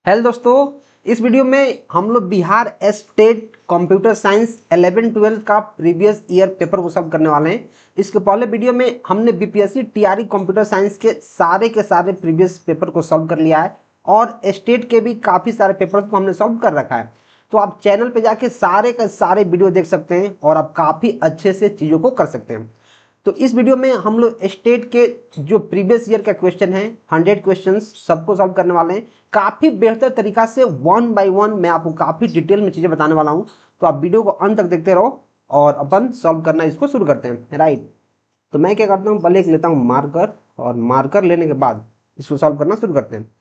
Hello दोस्तों, इस video में हम लोग बिहार स्टेट कंप्यूटर साइंस 11-12 का प्रीवियस ईयर पेपर को सॉल्व करने वाले हैं। इसके पहले वीडियो में हमने बीपीएससी टीआरई कंप्यूटर साइंस के सारे प्रीवियस पेपर को सॉल्व कर लिया है और स्टेट के भी काफ़ी सारे पेपर को हमने सॉल्व कर रखा है। तो आप चैनल पे जाके सारे के सारे वीडियो देख सकते हैं और आप काफ़ी अच्छे से चीज़ों को कर सकते हैं। तो इस वीडियो में हम लोग स्टेट के जो प्रीवियस ईयर का क्वेश्चन है 100 क्वेश्चंस सबको सॉल्व करने वाले हैं। काफ़ी बेहतर तरीका से 1 बाय 1 मैं आपको काफ़ी डिटेल में चीज़ें बताने वाला हूं। तो आप वीडियो को अंत तक देखते रहो और अपन सॉल्व करना इसको शुरू करते हैं। राइट, तो मैं क्या करता हूँ, पहले एक लेता हूँ मार्कर और मार्कर लेने के बाद इसको सॉल्व करना शुरू करते हैं।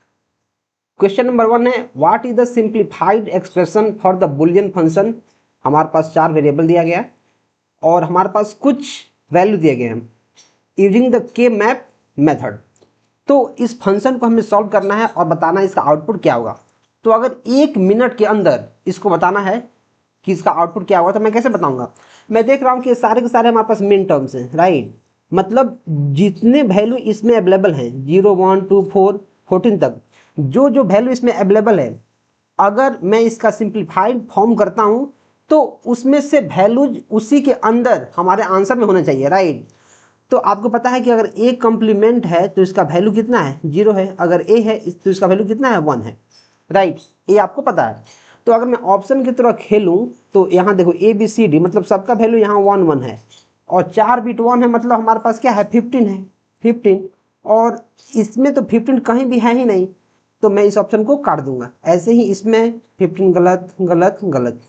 क्वेश्चन नंबर 1 है, what is the simplified expression for the Boolean function. हमारे पास 4 वेरिएबल दिया गया है और हमारे पास कुछ वैल्यू दिए गए हैं यूजिंग द के मैप मेथड। तो इस फंक्शन को हमें सॉल्व करना है और बताना है इसका आउटपुट क्या होगा। तो अगर 1 मिनट के अंदर इसको बताना है कि इसका आउटपुट क्या होगा तो मैं कैसे बताऊंगा। मैं देख रहा हूं कि सारे के सारे हमारे पास मिन टर्म्स हैं। राइट, मतलब जितने वैल्यू इसमें अवेलेबल हैं 0 1 2 4 14 तक जो जो वैल्यू इसमें अवेलेबल है, अगर मैं इसका सिंप्लीफाइड फॉर्म करता हूं तो उसमें से वैल्यूज उसी के अंदर हमारे आंसर में होना चाहिए। राइट, तो आपको पता है कि अगर ए कॉम्प्लीमेंट है तो इसका वैल्यू कितना है, 0 है। अगर ए है तो इसका वैल्यू कितना है, 1 है। राइट, ये आपको पता है। तो अगर मैं ऑप्शन की तरह खेलूं तो यहाँ देखो ए बी सी डी मतलब सबका वैल्यू यहाँ 1 1 है और 4 बिट 1 है, मतलब हमारे पास क्या है 15 है 15। और इसमें तो 15 कहीं भी है ही नहीं, तो मैं इस ऑप्शन को काट दूंगा। ऐसे ही इसमें 15 गलत गलत गलत।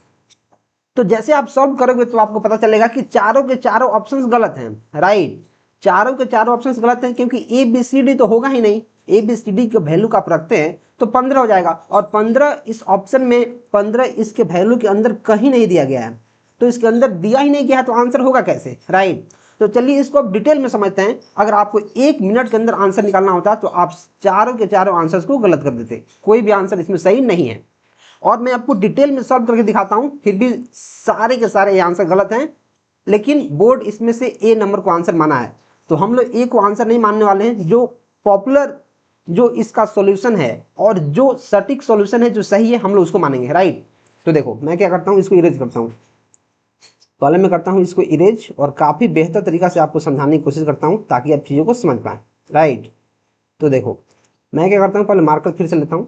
तो जैसे आप सॉल्व करोगे तो आपको पता चलेगा कि चारों के चारों ऑप्शंस गलत हैं। राइट, चारों के चारों ऑप्शंस गलत हैं क्योंकि ए बी सी डी तो होगा ही नहीं। ए बी सी डी के वैल्यू का आप रखते हैं तो 15 हो जाएगा और 15 इस ऑप्शन में 15 इसके वैल्यू के अंदर कहीं नहीं दिया गया है, तो इसके अंदर दिया ही नहीं गया है तो आंसर होगा कैसे। राइट, तो चलिए इसको अब डिटेल में समझते हैं। अगर आपको 1 मिनट के अंदर आंसर निकालना होता तो आप चारों के चारों आंसर्स को गलत कर देते, कोई भी आंसर इसमें सही नहीं है। और मैं आपको डिटेल में सॉल्व करके दिखाता हूं, फिर भी सारे के सारे ये आंसर गलत हैं, लेकिन बोर्ड इसमें से ए नंबर को आंसर माना है। तो हम लोग ए को आंसर नहीं मानने वाले हैं। जो पॉपुलर जो इसका सॉल्यूशन है और जो सटीक सॉल्यूशन है जो सही है हम लोग उसको मानेंगे। राइट, तो देखो मैं क्या करता हूं, इसको इरेज करता हूं। पहले मैं करता हूं इसको इरेज और काफी बेहतर तरीका से आपको समझाने की कोशिश करता हूं ताकि आप चीजों को समझ पाए। राइट, तो देखो मैं क्या करता हूं, पहले मार्कर फिर से लेता हूं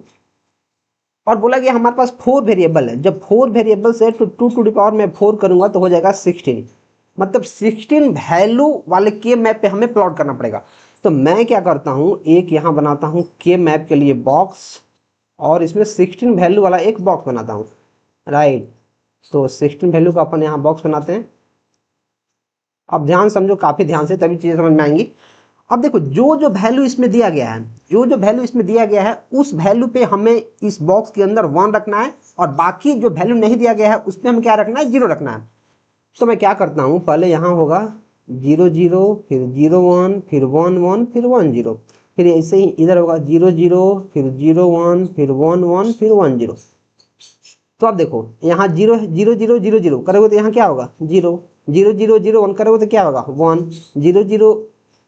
और बोला कि हमारे पास 4 वेरिएबल है। जब 4 वेरिएबल से तो 2 टू द पावर में 4 करूंगा तो हो जाएगा 16, मतलब 16 वैल्यू वाले के मैप पे हमें प्लॉट करना पड़ेगा। तो मैं क्या करता हूं, एक यहां बनाता हूं के मैप के लिए बॉक्स और इसमें 16 वैल्यू वाला एक बॉक्स बनाता हूं। राइट, तो 16 वैल्यू का अपन यहाँ बॉक्स बनाते हैं। अब ध्यान समझो, काफी ध्यान से, तभी चीजें समझ में आएंगी। अब देखो जो जो वैल्यू इसमें दिया गया है, जो जो वैल्यू इसमें दिया गया है उस वैल्यू पे हमें इस बॉक्स के अंदर 1 रखना है और बाकी जो वैल्यू नहीं दिया गया है उस पे हमें क्या रखना है, 0 रखना है। तो मैं क्या करता हूं, पहले यहां होगा 0 0 फिर 0 1 फिर 1 1 फिर 1 0, फिर ऐसे ही इधर होगा 0 0 फिर 0 1 फिर 1 1 फिर 1 0। तो अब देखो यहाँ 0 0 0 0 0 करोगे तो यहाँ क्या होगा 0 0 0 0 1 करोगे तो क्या होगा 1 0 0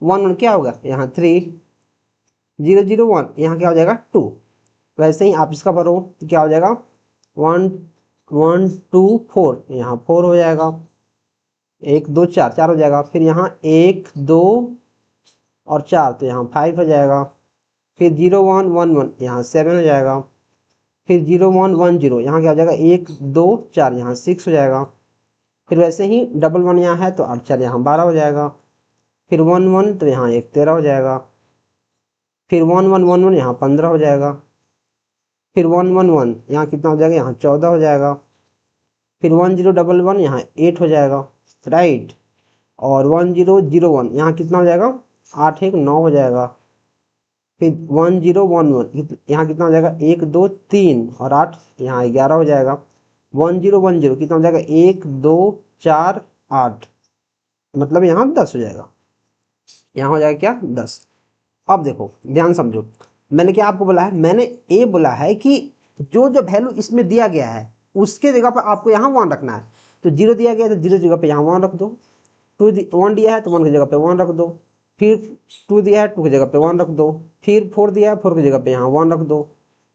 1 1 क्या होगा यहाँ 3 0 0 1 यहाँ क्या हो जाएगा 2। वैसे ही आप इसका भरो तो क्या हो जाएगा 1 1 2 4, यहाँ 4 हो जाएगा, 1 2 4 4 हो जाएगा, फिर यहाँ 1 2 और 4 तो यहाँ 5 हो जाएगा, फिर 0 1 1 1 यहाँ 7 हो जाएगा, फिर 0 1 1 0 यहाँ क्या हो जाएगा 1 2 4 यहाँ 6 हो जाएगा, फिर वैसे ही डबल 1 यहाँ है तो 8 4 यहाँ 12 हो जाएगा, फिर 1 1 तो यहाँ 1 13 हो जाएगा, फिर 1 1 1 1 यहाँ 15 हो जाएगा, फिर 1 1 1 यहाँ कितना हो जाएगा, यहाँ 14 हो जाएगा, फिर 1 0 1 1 यहाँ 8 हो जाएगा। राइट, और 1 0 0 1 यहाँ कितना हो जाएगा 8 1 9 हो जाएगा, फिर 1 0 1 1 यहाँ कितना हो जाएगा 1 2 3 और 8 यहाँ 11 हो जाएगा, 1 0 1 0 कितना हो जाएगा 1 2 4 8, मतलब यहाँ 10 हो जाएगा, यहाँ हो जाएगा क्या 10। अब देखो ध्यान समझो, मैंने क्या आपको बोला है, मैंने ये बोला है कि जो जो वैल्यू इसमें दिया गया है उसके जगह पर आपको यहाँ 1 रखना है। तो 0 दिया गया है तो 0 जगह पे यहाँ 1 रख दो, 1 दिया है तो 1 की जगह पे 1 रख दो, फिर 2 दिया है 2 की जगह पे 1 रख दो, फिर 4 दिया है 4 की जगह पे यहाँ 1 रख दो,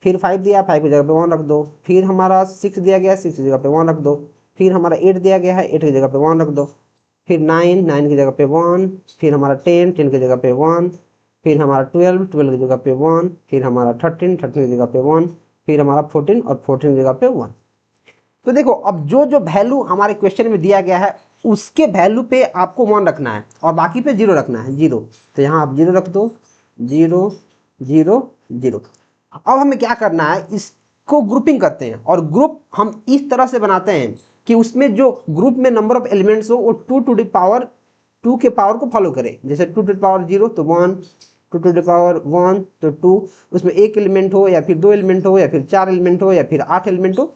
फिर 5 दिया, 5 की जगह पे 1 रख दो। फिर हमारा 6 दिया गया, 6 की जगह पे 1 रख दो। फिर हमारा 8 दिया गया है, 8 की जगह पे 1 रख दो। फिर 9, 9 की जगह पे 1। फिर हमारा 10, 10 की जगह पे 1। फिर हमारा 12, 12 की जगह पे 1। फिर हमारा 13, 13 की जगह पे 1। फिर हमारा 14 और 14 की जगह पे 1। तो देखो अब जो जो वैल्यू हमारे क्वेश्चन में दिया गया है उसके वैल्यू पे आपको 1 रखना है और बाकी पे 0 रखना है, 0। तो यहाँ आप 0 रख दो, 0 0 0। अब हमें क्या करना है, इसको ग्रुपिंग करते हैं और ग्रुप हम इस तरह से बनाते हैं कि उसमें जो ग्रुप में नंबर ऑफ एलिमेंट्स हो वो 2 टू द पावर 2 के पावर को फॉलो करे। जैसे 2 टू द पावर 0 तो 1, 2 टू द पावर 1 तो 2। उसमें एक एलिमेंट हो या फिर 2 एलिमेंट हो या फिर 4 एलिमेंट हो या फिर 8 एलिमेंट हो,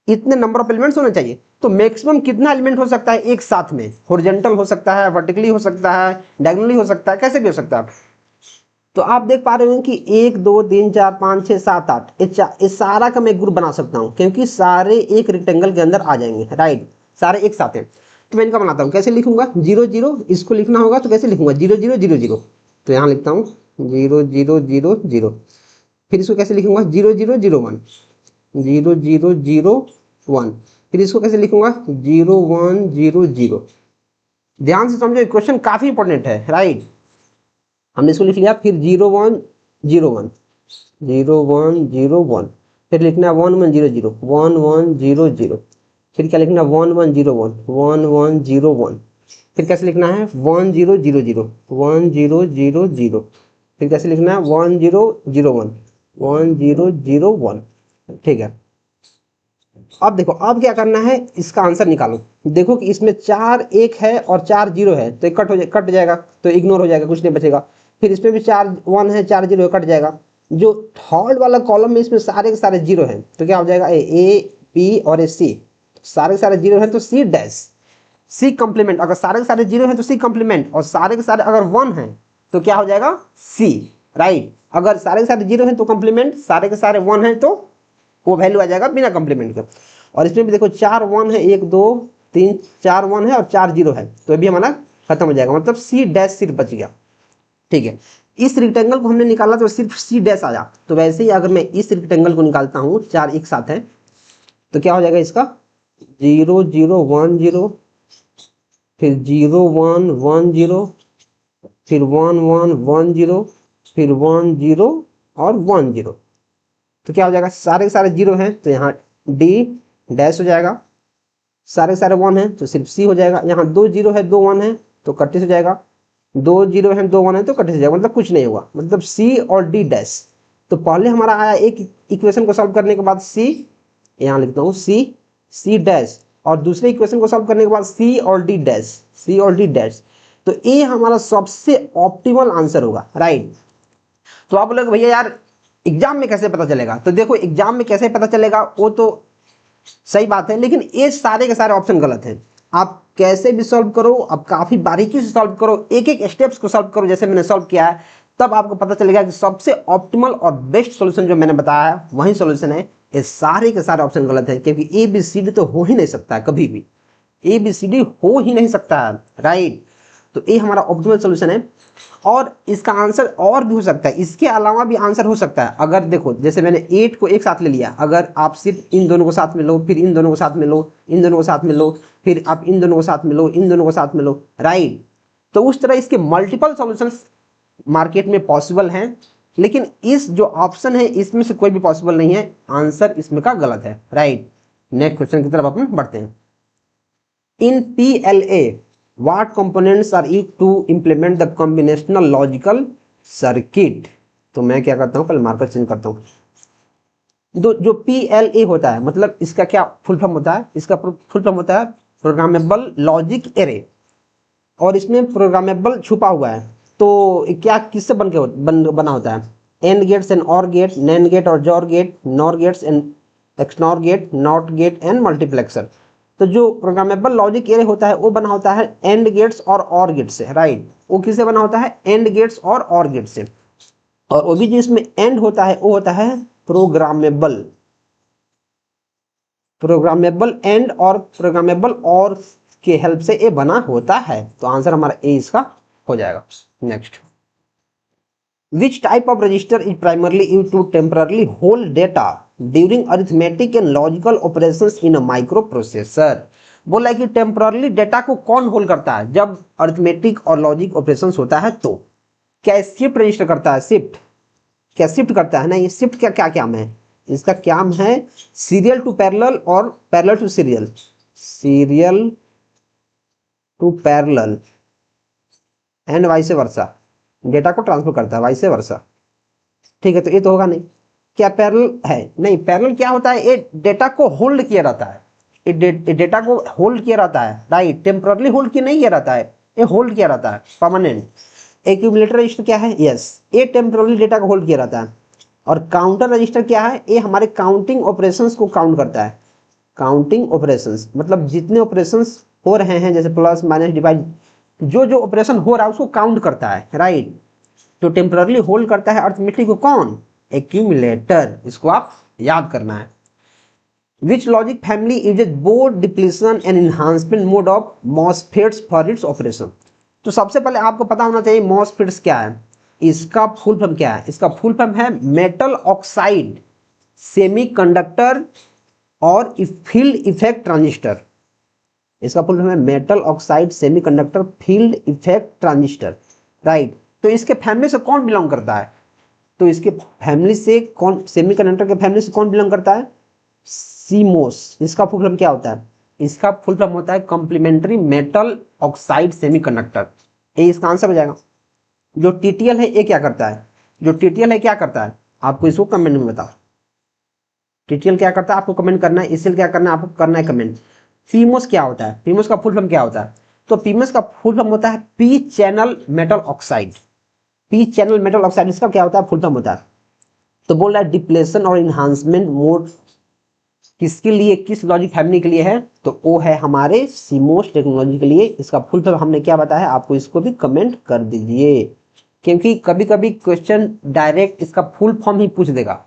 इतने नंबर ऑफ एलिमेंट्स होने चाहिए। तो मैक्सिमम कितना एलिमेंट हो सकता है एक साथ में? हॉरिजॉन्टल हो सकता है, वर्टिकली हो सकता है, डायगोनली हो सकता है, कैसे भी हो सकता है। तो आप देख पा रहे हो कि 1 2 3 4 5 6 7 8 इस सारा का मैं ग्रुप बना सकता हूँ क्योंकि सारे एक रेक्टेंगल के अंदर आ जाएंगे, राइट, सारे एक साथ हैं। तो मैं इनका बनाता हूँ, कैसे लिखूंगा, 0 0, इसको लिखना होगा तो कैसे लिखूंगा, 0 0 0 0। तो यहाँ लिखता हूँ 0 0 0 0। फिर इसको कैसे लिखूंगा, 0 0 0 1, 0 0 0 1। फिर इसको कैसे लिखूंगा, 0 1 0 0। ध्यान से समझो, क्वेश्चन काफी इंपॉर्टेंट है, राइट। हमने इसको लिख लिया, फिर 0 1 0 1, 0 1 0 1। फिर लिखना है 1 1 0 0, 1 1 0 0। फिर क्या लिखना है, 1 1 0 1, 1 1 0 1। फिर कैसे लिखना है, 1 0 0 0, 1 0 0 0। फिर कैसे लिखना है, 1 0 0 1, 1 0 0 1। ठीक है। अब देखो, अब क्या करना है, इसका आंसर निकालो। देखो कि इसमें 4 1 है और 4 0 है, तो कट जाएगा, तो इग्नोर हो जाएगा, कुछ नहीं बचेगा। फिर इसमें भी 4 1 है, 4 0 है, कट जाएगा। जो थर्ड वाला कॉलम में इसमें सारे के सारे 0 हैं, तो क्या हो जाएगा, ए बी और सी। सारे के सारे 0 हैं तो सी डैश, सी कंप्लीमेंट। अगर सारे के सारे 0 हैं तो सी कंप्लीमेंट, और सारे के सारे अगर 1 हैं तो क्या हो जाएगा, सी, राइट। अगर सारे के सारे 0 हैं तो कंप्लीमेंट, सारे के सारे 1 हैं तो वो वैल्यू आ जाएगा बिना कंप्लीमेंट के। और इसमें भी देखो 4 1 है, 1 2 3 4 1 है और 4 0 है, तो भी हमारा खत्म हो जाएगा, मतलब सी डैश सिर्फ बच गया। ठीक है, इस रेक्टेंगल को हमने निकाला तो सिर्फ सी डैश आया। तो वैसे ही अगर मैं इस रेक्टेंगल को निकालता हूँ, 4 एक साथ है, तो क्या हो जाएगा इसका, 0 0 1 0, फिर 0 1 1 0, फिर 1 1 1 0, फिर 1 0 और 1 0। तो क्या हो जाएगा, सारे के सारे 0 हैं तो यहाँ डी डैश हो जाएगा। सारे के सारे 1 हैं तो सिर्फ सी हो जाएगा। यहाँ 2 0 है, 2 1 है तो कट्टे से हो जाएगा। 2 0 है, 2 1 है तो कट्टे से जाएगा, मतलब कुछ नहीं होगा, मतलब सी और डी डैश। तो पहले हमारा आया एक इक्वेशन को सॉल्व करने के बाद सी, यहाँ लिखता हूँ सी डैश, और दूसरे इक्वेशन को सॉल्व करने के बाद सी और डी डैश, सी और डी डैश। तो ये हमारा सबसे ऑप्टिमल आंसर होगा, राइट। तो आप बोलोगे भैया यार एग्जाम में कैसे पता चलेगा, तो देखो एग्जाम में कैसे पता चलेगा वो तो सही बात है, लेकिन ये सारे के सारे ऑप्शन गलत हैं। आप कैसे भी सॉल्व करो, आप काफी बारीकी से सॉल्व करो, एक एक स्टेप्स को सॉल्व करो जैसे मैंने सॉल्व किया है, तब आपको पता चलेगा कि सबसे ऑप्टिमल और बेस्ट सॉल्यूशन जो मैंने बताया है वही सॉल्यूशन है। ये सारे के सारे ऑप्शन गलत है, क्योंकि ए बी सी डी तो हो ही नहीं सकता है, कभी भी ए बी सी डी हो ही नहीं सकता है, राइट। तो ये हमारा ऑप्टिमल सॉल्यूशन है। और इसका आंसर और भी हो सकता है, इसके अलावा भी आंसर हो सकता है। अगर देखो जैसे मैंने 8 को एक साथ ले लिया, अगर आप सिर्फ इन दोनों को साथ में लो, फिर इन दोनों को साथ में लो, इन दोनों को साथ में लो, फिर आप इन दोनों को साथ में लो, इन दोनों को साथ में लो, राइट। तो उस तरह इसके मल्टीपल सॉल्यूशंस मार्केट में पॉसिबल हैं, लेकिन इस जो ऑप्शन है इसमें से कोई भी पॉसिबल नहीं है, आंसर इसमें का गलत है, राइट। नेक्स्ट क्वेश्चन की तरफ अपन बढ़ते हैं। इन PLA what components are used to implement the combinational logical circuit। तो मैं क्या करता हूँ, पहले मार्कर चेंज करता हूँ। जो PLA होता है, मतलब इसका क्या फुल फॉर्म होता है, इसका फुल फॉर्म होता है प्रोग्रामेबल लॉजिक एरे, और इसमें प्रोग्रामेबल छुपा हुआ है। तो क्या किससे बना होता है, AND gates and OR gate, NAND gate और XOR gate, NOR gates and XNOR gate, NOT gate and multiplexer. तो जो प्रोग्रामेबल लॉजिक एरे होता है वो बना होता है एंड गेट्स और गेट से, राइट। वो किससे बना होता है, एंड गेट्स और गेट से। और वो भी जिसमें एंड होता है वो होता है प्रोग्रामेबल एंड और प्रोग्रामेबल और के हेल्प से ये बना होता है। तो आंसर हमारा ए इसका हो जाएगा। Next, which type of register is primarily use to temporarily hold data during arithmetic and logical operations in a microprocessor. बोला है कि टेम्पररली डेटा को कौन होल्ड करता है जब अरिथमेटिक और लॉजिक ऑपरेशंस होता है तो। क्या शिफ्ट रजिस्टर करता है? शिफ्ट क्या शिफ्ट करता है? नहीं, शिफ्ट क्या क्या काम है इसका? क्या है? सीरियल टू पैरेलल और parallel to serial, serial to parallel and vice versa, data को ट्रांसफर करता है वाइस वर्सा। ठीक है, तो ये तो होगा नहीं। क्या पैरेलल है? नहीं, पैरेलल क्या होता है? ये डेटा को होल्ड किया रहता है, ये डेटा को होल्ड किया रहता है, राइट। टेम्पररली होल्ड किया नहीं किया रहता है, ये होल्ड किया रहता है परमानेंट। एक्यूमुलेटर रजिस्टर क्या है? यस, ये टेम्पररी डेटा को होल्ड किया रहता है। और काउंटर रजिस्टर क्या है? ये हमारे काउंटिंग ऑपरेशंस को काउंट करता है। काउंटिंग ऑपरेशंस मतलब जितने ऑपरेशंस हो रहे हैं, जैसे प्लस माइनस डिवाइड, जो जो ऑपरेशन हो रहा है उसको काउंट करता है, राइट। तो टेम्पररी होल्ड करता है अरिथमेटिक को कौन? एक्यूमुलेटर। इसको आप याद करना है। Which logic family uses both depletion and enhancement mode of MOSFETs for its operation? तो सबसे पहले आपको पता होना चाहिए MOSFETs क्या है। इसका फुल फॉर्म क्या है? इसका फुल फॉर्म है मेटल ऑक्साइड सेमीकंडक्टर और फील्ड इफेक्ट ट्रांजिस्टर। इसका फुल फॉर्म है metal oxide semiconductor field effect transistor, right. तो इसके फैमिली से कौन बिलोंग करता है? तो इसके फैमिली से कौन, सेमीकंडक्टर के फैमिली से कौन बिलोंग करता है? सीमोस। इसका फुल फॉर्म क्या होता है? इसका फुल फॉर्म होता है कॉम्प्लीमेंट्री मेटल ऑक्साइड सेमीकंडक्टर। ये इसका आंसर हो जाएगा। जो टीटीएल है ये क्या करता है? जो टीटीएल है क्या करता है? आपको इसको कमेंट में बताओ। टीटीएल क्या करता है आपको कमेंट करना है, इसलिए क्या करना है आपको करना है कमेंट। पीमोस क्या होता है? पीमोस का फुल फॉर्म क्या होता है? तो पीमोस का फुल फॉर्म होता है P channel metal oxide. P channel metal oxide इसका क्या होता है? फुल फॉर्म होता है। तो बोल रहा है डिप्लेशन और इन्हांसमेंट मोड किसके लिए, किस लॉजिक फैमिली के लिए है? तो वो है हमारे सीमोस टेक्नोलॉजी के लिए। इसका फुल फॉर्म हमने क्या बताया आपको, इसको भी कमेंट कर दीजिए, क्योंकि कभी कभी क्वेश्चन डायरेक्ट इसका फुल फॉर्म ही पूछ देगा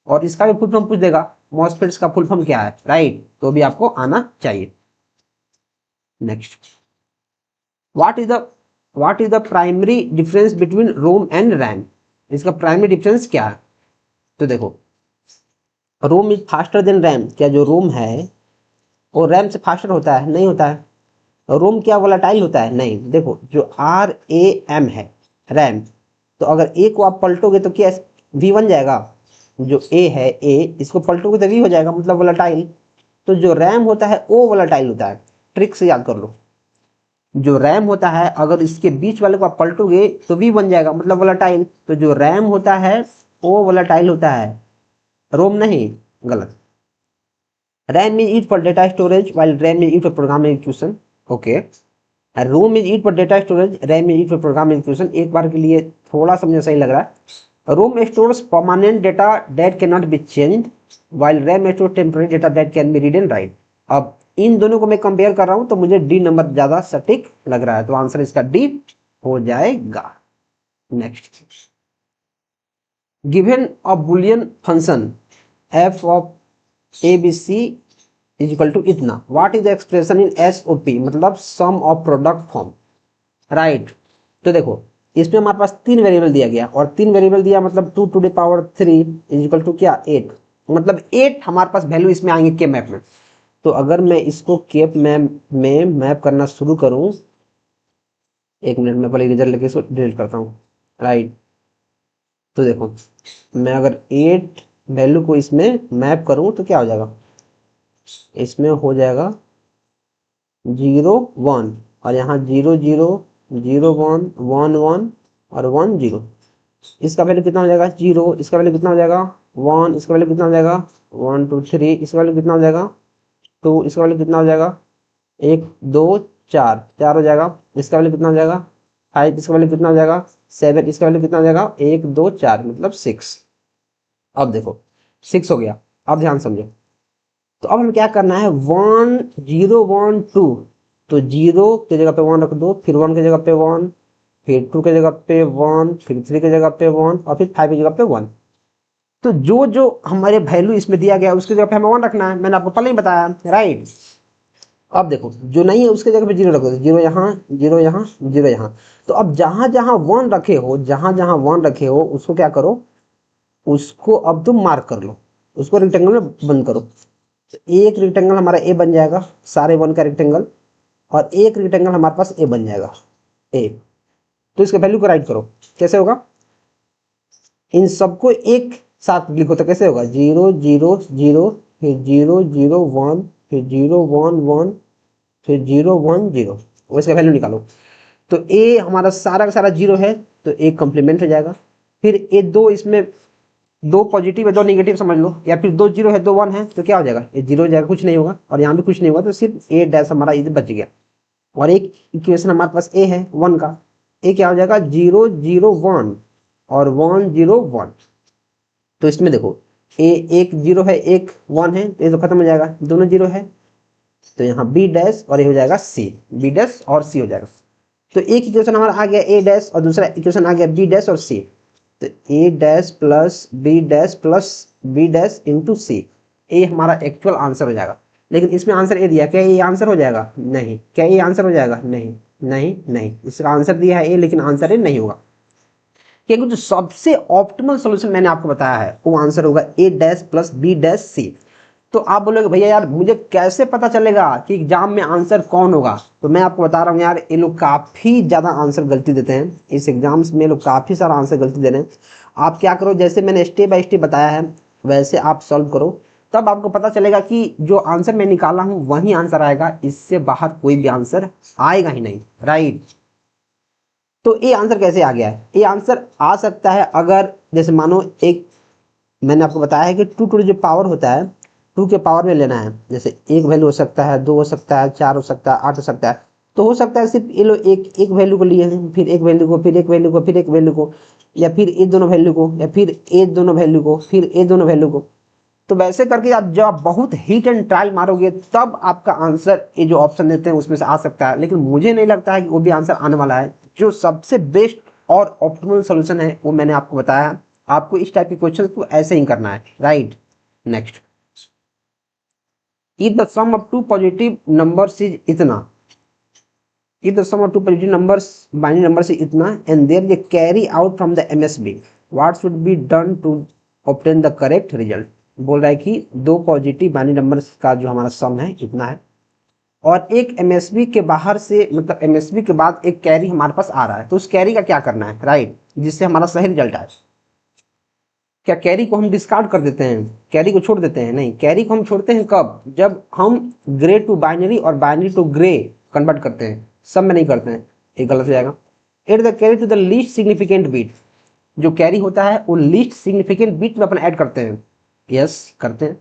और इसका भी फुल फॉर्म पूछ देगा, मॉसफेट्स का फुल फॉर्म क्या है, राइट। तो भी आपको आना चाहिए। Next, what is the primary difference between ROM and RAM? इसका प्राइमरी डिफरेंस क्या है? तो देखो, ROM is faster than RAM. क्या जो रोम है वो रैम से फास्टर होता है? नहीं होता है। रोम क्या वोलेटाइल होता है? नहीं। देखो, जो RAM है रैम, तो अगर ए को आप पलटोगे तो क्या V बन जाएगा? जो A है A, इसको पलटोगे तो V हो जाएगा, मतलब वोलेटाइल। तो जो रैम होता है वो वोलेटाइल होता है। ट्रिक से याद कर लो, जो रैम होता है अगर इसके बीच वाले को आप पलटोगे तो V बन जाएगा, मतलब वोलेटाइल। तो जो रैम होता है वो वोलेटाइल होता है, रोम नहीं, गलत। RAM is used for data storage while RAM is used for program execution. Okay. ROM is used for data storage, RAM is used for program execution. एक बार के लिए थोड़ा समझना सही लग रहा है। ROM stores permanent data that cannot be changed while RAM stores temporary data that can be read and write. अब इन दोनों को मैं कंपेयर कर रहा हूं तो मुझे डी नंबर ज्यादा सटीक लग रहा है, तो आंसर इसका डी हो जाएगा। Next, given a boolean function f of ABC is equal to इतना, what is the expression in SOP, मतलब sum of product form, right. तो देखो, इसमें हमारे पास 3 वेरिएबल दिया गया और 3 वेरिएबल दिया मतलब 2 to the power 3 is equal to क्या? 8, मतलब 8 हमारे पास वैल्यू इसमें आएंगे के मैप में। तो अगर मैं इसको केप मैप में मैप करना शुरू करूं, एक मिनट में पहले रिजल्ट लेके इसको डिलीट करता हूँ, राइट। तो देखो, मैं अगर 8 वैल्यू को इसमें मैप करूं तो क्या हो जाएगा? इसमें हो जाएगा 0 1 और यहाँ 0 0 0 1 1 1 और 1 0। इसका वैल्यू कितना हो जाएगा? 0। इसका वैल्यू कितना हो जाएगा? 1। इसका वैल्यू कितना हो जाएगा? 1 2 3। इसका वैल्यू कितना हो जाएगा? 2। इसका वैल्यू कितना हो जाएगा? 1 2 4 4 हो जाएगा। इसका वैल्यू कितना हो जाएगा? 5। इसका वैल्यू कितना हो जाएगा? 7। इसका वैल्यू कितना हो जाएगा? 1 2 4 मतलब 6। अब देखो 6 हो गया। अब ध्यान समझो, तो अब हमें क्या करना है? 1 0 1 2, तो 0 की जगह पे 1 रख दो, फिर 1 की जगह पे 1, फिर 2 की जगह पे 1, फिर 3 की जगह पे 1 और फिर 5 की जगह पे 1। तो जो जो हमारे वैल्यू इसमें दिया गया उसकी जगह पे हमें 1 रखना है, मैंने आपको पहले ही बताया, राइट। अब देखो जो नहीं है उसके जगह पे जीरो रखो, जीरो यहाँ, जीरो यहाँ, जीरो यहाँ। तो अब जहां जहां वन रखे हो, जहां जहां वन रखे हो उसको क्या करो, उसको अब तुम मार्क कर लो, उसको रेक्टेंगल में बंद करो। तो एक रेक्टेंगल हमारा ए बन जाएगा, सारे वन का रेक्टेंगल, और एक रेक्टेंगल हमारे पास ए बन जाएगा, ए। तो इसके वैल्यू को राइट करो, कैसे होगा, इन सबको एक साथ लिखो तो कैसे होगा, जीरो जीरो जीरो, फिर जीरो जीरो वन, फिर जीरो वन वन, फिर जीरो वन जीरो, और इसका वैल्यू निकालो। तो ए हमारा सारा का सारा जीरो है, तो ए कॉम्प्लीमेंट हो जाएगा। फिर ए दो, इसमें दो पॉजिटिव है दो नेगेटिव समझ लो, या फिर दो जीरो है दो वन है, तो क्या हो जाएगा, ये जीरो हो जाएगा, कुछ नहीं होगा, और यहाँ भी कुछ नहीं होगा, तो सिर्फ ए डैश हमारा इधर बच गया। और एक इक्वेशन हमारे पास ए है वन का, ए क्या हो जाएगा, जीरो जीरो वन और वन जीरो वन। तो इसमें देखो ए एक जीरो है एक वन है, तो ये तो खत्म हो जाएगा, दोनों जीरो है, तो यहाँ बी डैश और ये हो जाएगा सी, बी डैश और सी हो जाएगा। तो एक इक्वेशन हमारा आ गया ए डैश, और दूसरा इक्वेशन आ गया बी डैश और सी। तो A dash plus B dash into C, A हमारा एक्चुअल आंसर हो जाएगा। लेकिन इसमें आंसर ए दिया, क्या ये आंसर हो जाएगा, नहीं। क्या ये आंसर हो जाएगा, नहीं नहीं नहीं, इसका आंसर दिया है ए, लेकिन आंसर ए नहीं होगा, क्योंकि जो सबसे ऑप्टिमल सॉल्यूशन मैंने आपको बताया है वो आंसर होगा ए dash plus B dash C. तो आप बोलोगे भैया यार मुझे कैसे पता चलेगा कि एग्जाम में आंसर कौन होगा, तो मैं आपको बता रहा हूँ यार, ये लोग काफी ज्यादा आंसर गलती देते हैं इस एग्जाम्स में, लोग काफी सारा आंसर गलती दे रहे हैं। आप क्या करो, जैसे मैंने स्टेप बाय स्टेप बताया है वैसे आप सॉल्व करो, तब आपको पता चलेगा कि जो आंसर मैं निकाला हूं वही आंसर आएगा, इससे बाहर कोई भी आंसर आएगा ही नहीं, राइट। तो ये आंसर कैसे आ गया है, ये आंसर आ सकता है अगर जैसे मानो एक, मैंने आपको बताया है कि टू टू जो पावर होता है, टू के पावर में लेना है, जैसे एक वैल्यू हो सकता है, दो हो सकता है, चार हो सकता है, आठ हो सकता है। तो हो सकता है सिर्फ ये लोग एक एक वैल्यू को लिए हैं, फिर एक वैल्यू को, फिर एक वैल्यू को, फिर एक वैल्यू को, या फिर ये दोनों वैल्यू को, या फिर ये दोनों वैल्यू को, फिर ये दोनों वैल्यू को। तो वैसे करके आप जब आप बहुत हिट एंड ट्रायल मारोगे तब आपका आंसर ये जो ऑप्शन देते हैं उसमें से आ सकता है, लेकिन मुझे नहीं लगता है कि वो भी आंसर आने वाला है। जो सबसे बेस्ट और ऑप्टिमल सॉल्यूशन है वो मैंने आपको बताया, आपको इस टाइप के क्वेश्चन को ऐसे ही करना है, right. Next, if the sum of two positive numbers is इतना, if the sum of two positive numbers binary numbers is इतना and there is a carry out from the MSB, what should be done to obtain the correct result। बोल रहा है कि दो positive binary numbers का जो हमारा सम है इतना है, और एक MSB के बाहर से, मतलब MSB के बाद एक कैरी हमारे पास आ रहा है, तो उस कैरी का क्या करना है, राइट, जिससे हमारा सही रिजल्ट आए। क्या कैरी को हम डिस्कार्ड कर देते हैं, कैरी को छोड़ देते हैं, नहीं, कैरी को हम छोड़ते हैं कब, जब हम ग्रे टू बाइनरी और बाइनरी टू ग्रे कन्वर्ट करते हैं, सब में नहीं करते हैं, ये गलत हो जाएगा। Add the carry to the least significant bit, जो कैरी होता है वो लीस्ट सिग्निफिकेंट बीट में अपन ऐड करते हैं, यस करते हैं।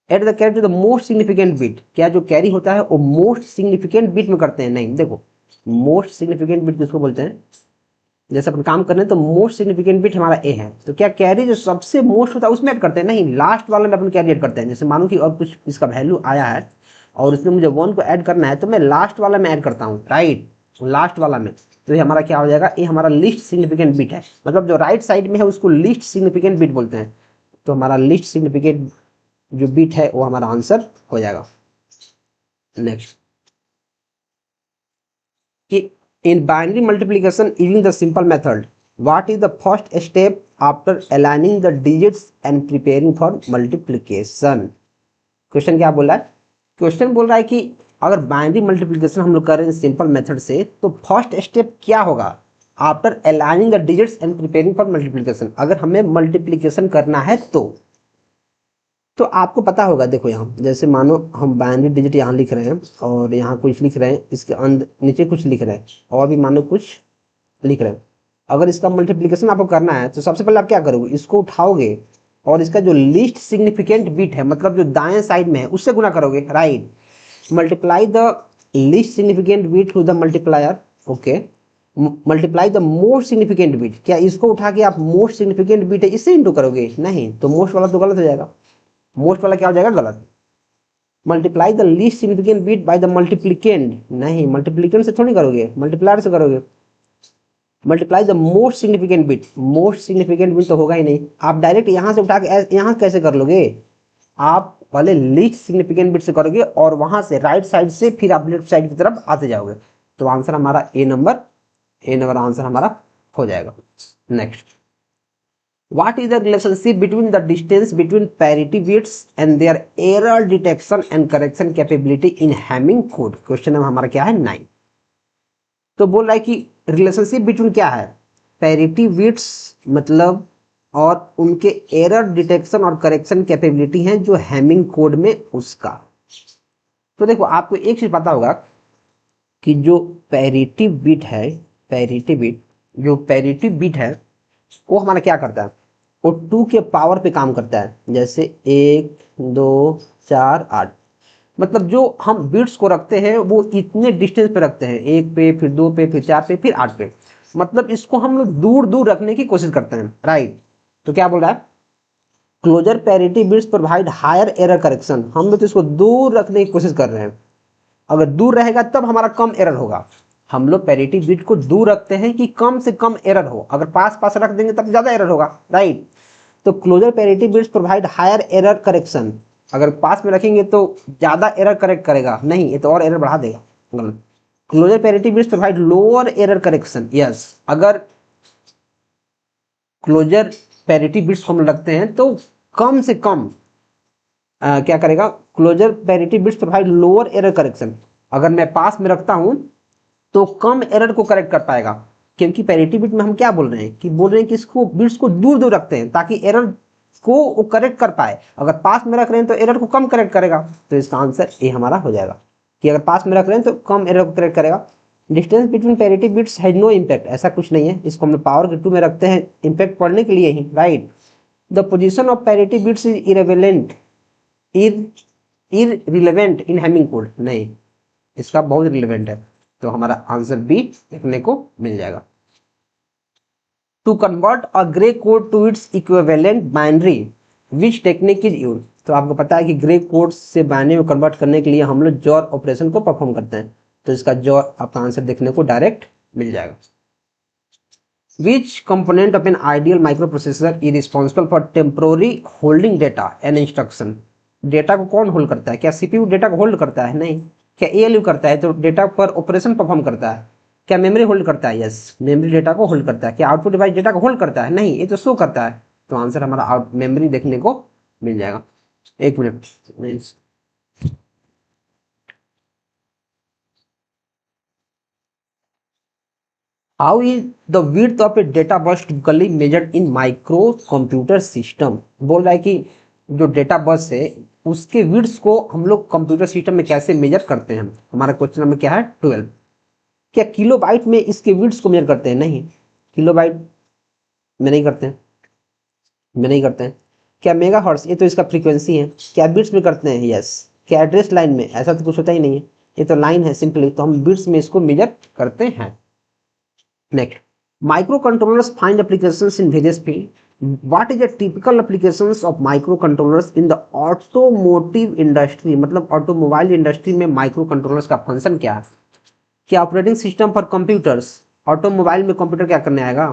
Add the carry to the most significant bit, क्या जो कैरी होता है वो मोस्ट सिग्निफिकेंट बीट में करते हैं, नहीं, देखो मोस्ट सिग्निफिकेंट बीट किसको बोलते हैं, जैसे अपन काम कर रहे हैं तो मोस्ट सिग्निफिकेंट बिट हमारा ए है, तो क्या कैरी जो सबसे मोस्ट होता है उसमें ऐड करते हैं, नहीं, लास्ट वाले में अपन कैरी ऐड करते हैं। जैसे मानो कि और कुछ इसका वैल्यू आया है और उसमें मुझे वन को ऐड करना है, तो मैं लास्ट वाला में ऐड करता हूँ, राइट, लास्ट वाला में। तो ये हमारा क्या हो जाएगा, ये हमारा लिस्ट सिग्निफिकेंट बिट है, मतलब जो राइट साइड में है उसको लिस्ट सिग्निफिकेंट बिट बोलते हैं। तो हमारा लिस्ट सिग्निफिकेंट जो बिट है वो हमारा आंसर हो जाएगा। नेक्स्ट, कि in binary multiplication using the simple method, what is the first step after aligning the digits and preparing for multiplication। Question क्या बोला है, क्वेश्चन बोल रहा है कि अगर बाइनरी मल्टीप्लिकेशन हम लोग कर रहे हैं सिंपल मेथड से, तो फर्स्ट स्टेप क्या होगा, after aligning the digits and preparing for multiplication, अगर हमें मल्टीप्लिकेशन करना है तो आपको पता होगा, देखो यहाँ जैसे मानो हम बाइनरी डिजिट यहाँ लिख रहे हैं और यहाँ कुछ लिख रहे हैं, इसके अंदर नीचे कुछ लिख रहे हैं और भी मानो कुछ लिख रहे हैं। अगर इसका मल्टीप्लिकेशन आपको करना है तो सबसे पहले आप क्या करोगे, इसको उठाओगे और इसका जो लीस्ट सिग्निफिकेंट बिट है, मतलब जो दाएं साइड में है उससे गुना करोगे, right. Multiply the least significant bit to the multiplier, okay. Multiply the most significant bit, क्या इसको उठा के आप मोस्ट सिग्निफिकेंट बिट है इससे इंटू करोगे, नहीं, तो मोस्ट वाला तो गलत हो जाएगा, मोस्ट वाला क्या हो जाएगा, गलत। Multiply the least significant bit by the multiplicand, नहीं, मल्टीप्लिकेंट से थोड़ी करोगे, मल्टीप्लायर से करोगे। Multiply the most significant bit, most significant bit तो होगा ही नहीं, आप डायरेक्ट यहां से उठा के यहां कैसे कर लोगे, आप पहले लीस्ट सिग्निफिकेंट बिट से करोगे और वहां से राइट साइड से फिर आप लेफ्ट साइड की तरफ आते जाओगे। तो आंसर हमारा ए नंबर आंसर हमारा हो जाएगा। Next, what is the relationship between the distance between parity bits and their error detection and correction capability in Hamming code. Question number हमारा क्या है 9। तो बोल रहा है कि रिलेशनशिप बिटवीन क्या है, पैरिटी बिट्स मतलब और उनके एरर डिटेक्शन और करेक्शन कैपेबिलिटी है जो हैमिंग कोड में उसका। तो देखो आपको एक चीज पता होगा कि जो पैरिटी बिट है, जो पैरिटी बिट है वो हमारा क्या करता है, वो 2 के पावर पे काम करता है। जैसे 1 2 4 8, मतलब जो हम बिट्स को रखते हैं वो इतने डिस्टेंस पे रखते हैं, 1 पे फिर 2 पे फिर 4 पे फिर 8 पे, मतलब इसको हम लोग दूर दूर रखने की कोशिश करते हैं, राइट। तो क्या बोल रहा है, closer parity bits provide higher error correction. हम लोग तो इसको दूर रखने की कोशिश कर रहे हैं, अगर दूर रहेगा तब हमारा कम एरर होगा। हम लोग पैरिटी बिट को दूर रखते हैं कि कम से कम एरर हो, अगर पास पास रख देंगे तब ज्यादा एरर होगा, राइट। तो closer parity bits provide higher error correction, अगर पास में रखेंगे तो ज्यादा एरर करेक्ट करेगा, नहीं ये तो और एरर बढ़ा देगा, गलत। Closer parity bits provide lower error correction, yes. अगर क्लोजर पैरिटी बिट्स हम रखते हैं तो कम से कम क्या करेगा, closer parity bits provide lower error correction. अगर मैं पास में रखता हूं तो कम एरर को करेक्ट कर पाएगा, क्योंकि पैरिटी बिट में हम क्या बोल रहे हैं कि इसको बिट्स को दूर दूर रखते हैं ताकि एरर को वो करेक्ट कर पाए। अगर पास में रख रहे हैं तो एरर को कम करेक्ट करेगा, तो इसका आंसर ए हमारा हो जाएगा कि अगर पास में रख रहे हैं तो कम एरर को करेक्ट करेगा। Distance between parity bits has no impact, ऐसा कुछ नहीं है, इसको हम पावर के 2 में रखते हैं इम्पैक्ट पढ़ने के लिए ही, right. The position of parity bits is irrelevant in Hamming code, नहीं इसका बहुत रिलेवेंट है, तो हमारा आंसर बी देखने को मिल जाएगा। To convert a gray code to its equivalent binary which technique is use. तो आपको पता है कि ग्रे कोड से बाइनरी में कन्वर्ट करने के लिए हम लोग जॉर ऑपरेशन को परफॉर्म करते हैं, तो इसका जॉर आपका आंसर देखने को डायरेक्ट मिल जाएगा। विच component of an ideal microprocessor is responsible for temporary holding data and instruction. Data को कौन होल्ड करता है, क्या सीपीयू डेटा को होल्ड करता है, नहीं। क्या एएलयू करता है, तो डेटा पर ऑपरेशन परफॉर्म करता है। क्या मेमोरी होल्ड करता है, यस मेमोरी डेटा को होल्ड करता है। क्या आउटपुट डिवाइस डेटा को होल्ड करता है, नहीं ये तो शो करता है, तो आंसर हमारा आउट मेमोरी देखने को मिल जाएगा। एक minute, how is the width of A data bus typically measured in micro computer system. बोल रहा है कि जो डेटा बस है उसके विड्थ को हम लोग कंप्यूटर सिस्टम में कैसे मेजर करते हैं। हमारा क्वेश्चन नंबर क्या है 12। क्या किलोबाइट में इसके विड्थ को मेजर करते हैं, नहीं किलोबाइट में नहीं करते हैं। क्या मेगा हर्ट्ज, ये तो इसका फ्रीक्वेंसी है। क्या बिट्स में करते हैं, यस। क्या एड्रेस लाइन में, ऐसा तो कुछ होता ही नहीं है, ये तो लाइन है सिंपली, तो हम बिट्स में इसको मेजर करते हैं। Next, microcontrollers find applications in various fields. What is the typical applications of microcontrollers in the automotive industry? मतलब ऑटोमोबाइल इंडस्ट्री में माइक्रोकंट्रोलर्स का फंक्शन क्या है। क्या operating system for computers, automobile में कंप्यूटर क्या करने आएगा,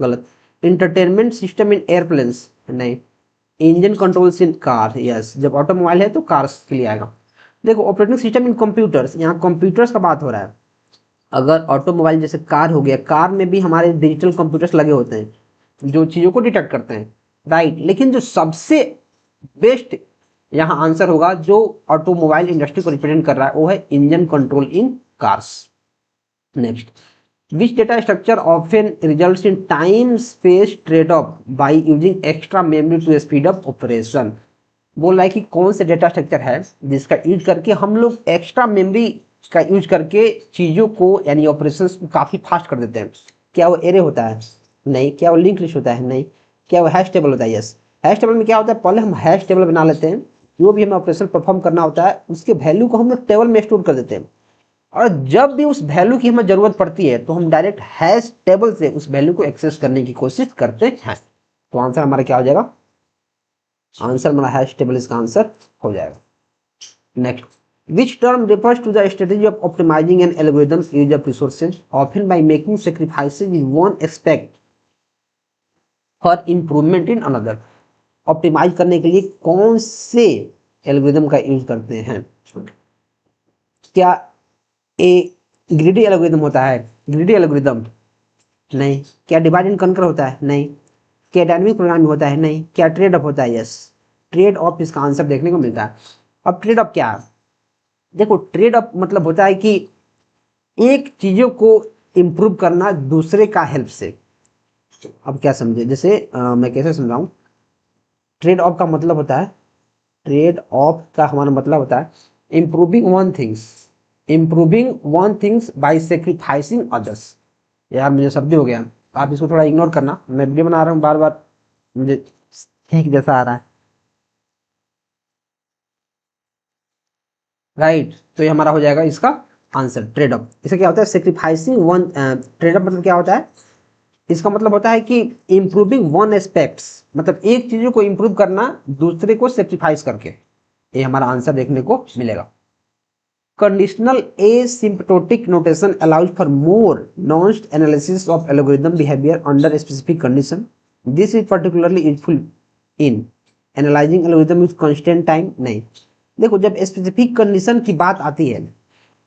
गलत। इंटरटेनमेंट सिस्टम इन एयरप्लेन्स, नहीं। इंजन कंट्रोल्स इन कार, यस जब ऑटोमोबाइल है तो कार्स के लिए आएगा। देखो ऑपरेटिंग सिस्टम इन कंप्यूटर्स, यहाँ कंप्यूटर्स का बात हो रहा है। अगर ऑटोमोबाइल जैसे कार हो गया, कार में भी हमारे डिजिटल कंप्यूटर्स लगे होते हैं जो चीज़ों को डिटेक्ट करते हैं, राइट। लेकिन जो सबसे बेस्ट यहाँ आंसर होगा जो ऑटोमोबाइल इंडस्ट्री को रिप्रेजेंट कर रहा है वो है engine control in cars. Next, which data structure often results in time space trade off by using extra memory to speed up operation. बोल रहा है कि कौन से डेटा स्ट्रक्चर है जिसका यूज करके हम लोग एक्स्ट्रा मेमोरी का यूज करके चीजों को यानी ऑपरेशंस को काफी फास्ट कर देते हैं। क्या वो एरे होता है, नहीं। क्या वो लिंक लिस्ट होता है, नहीं। क्या वो हैश टेबल होता है, यस। हैश टेबल में क्या होता है, पहले हम हैश टेबल बना लेते हैं, जो भी हमें ऑपरेशन परफॉर्म करना होता है उसके वैल्यू को हम लोग टेबल में स्टोर कर देते हैं, और जब भी उस वैल्यू की हमें जरूरत पड़ती है तो हम डायरेक्ट हैश टेबल से उस वैल्यू को एक्सेस करने की कोशिश करते हैं। तो आंसर हमारा क्या हो जाएगा, आंसर हमारा हैश टेबल इसका आंसर हो जाएगा। Next, which term refers to the strategy of optimizing an algorithm's use of resources often by making sacrifices in one aspect for improvement in another। Optimise करने के लिए कौन से एल्गोरिदम का यूज करते हैं? क्या ए ग्रीडी एल्गोरिदम होता है? ग्रीडी एल्गोरिदम नहीं। क्या डिवाइड एंड कनकर होता है? नहीं। क्या डायनेमिक प्रोग्रामिंग होता है? नहीं। क्या ट्रेड ऑफ होता है? यस, ट्रेड ऑफ इसका आंसर देखने को मिलता है। अब ट्रेड ऑफ क्या है? देखो, ट्रेड ऑफ मतलब होता है कि एक चीजों को इंप्रूव करना दूसरे का हेल्प से। अब क्या समझे, जैसे मैं कैसे समझाऊं? ट्रेड ऑफ का मतलब होता है, ट्रेड ऑफ का हमारा मतलब होता है improving one things by sacrificing others. यार मुझे शब्द हो गया, आप इसको थोड़ा इग्नोर करना, मैं वीडियो बना रहा हूँ, बार बार मुझे ठीक जैसा आ रहा है। राइट, तो ये हमारा हो जाएगा इसका आंसर ट्रेड ऑफ। इसे क्या होता है? Sacrificing one. ट्रेड ऑफ मतलब क्या होता है? इसका मतलब होता है कि इंप्रूविंग वन एस्पेक्ट्स, मतलब एक चीजों को इंप्रूव करना दूसरे को सेक्रीफाइस करके। ये हमारा आंसर देखने को मिलेगा। Conditional asymptotic notation allows for more nuanced analysis of algorithm behaviour under specific condition. This is particularly useful in analysing algorithm with constant time. नहीं, देखो जब स्पेसिफिक कंडीशन की बात आती है,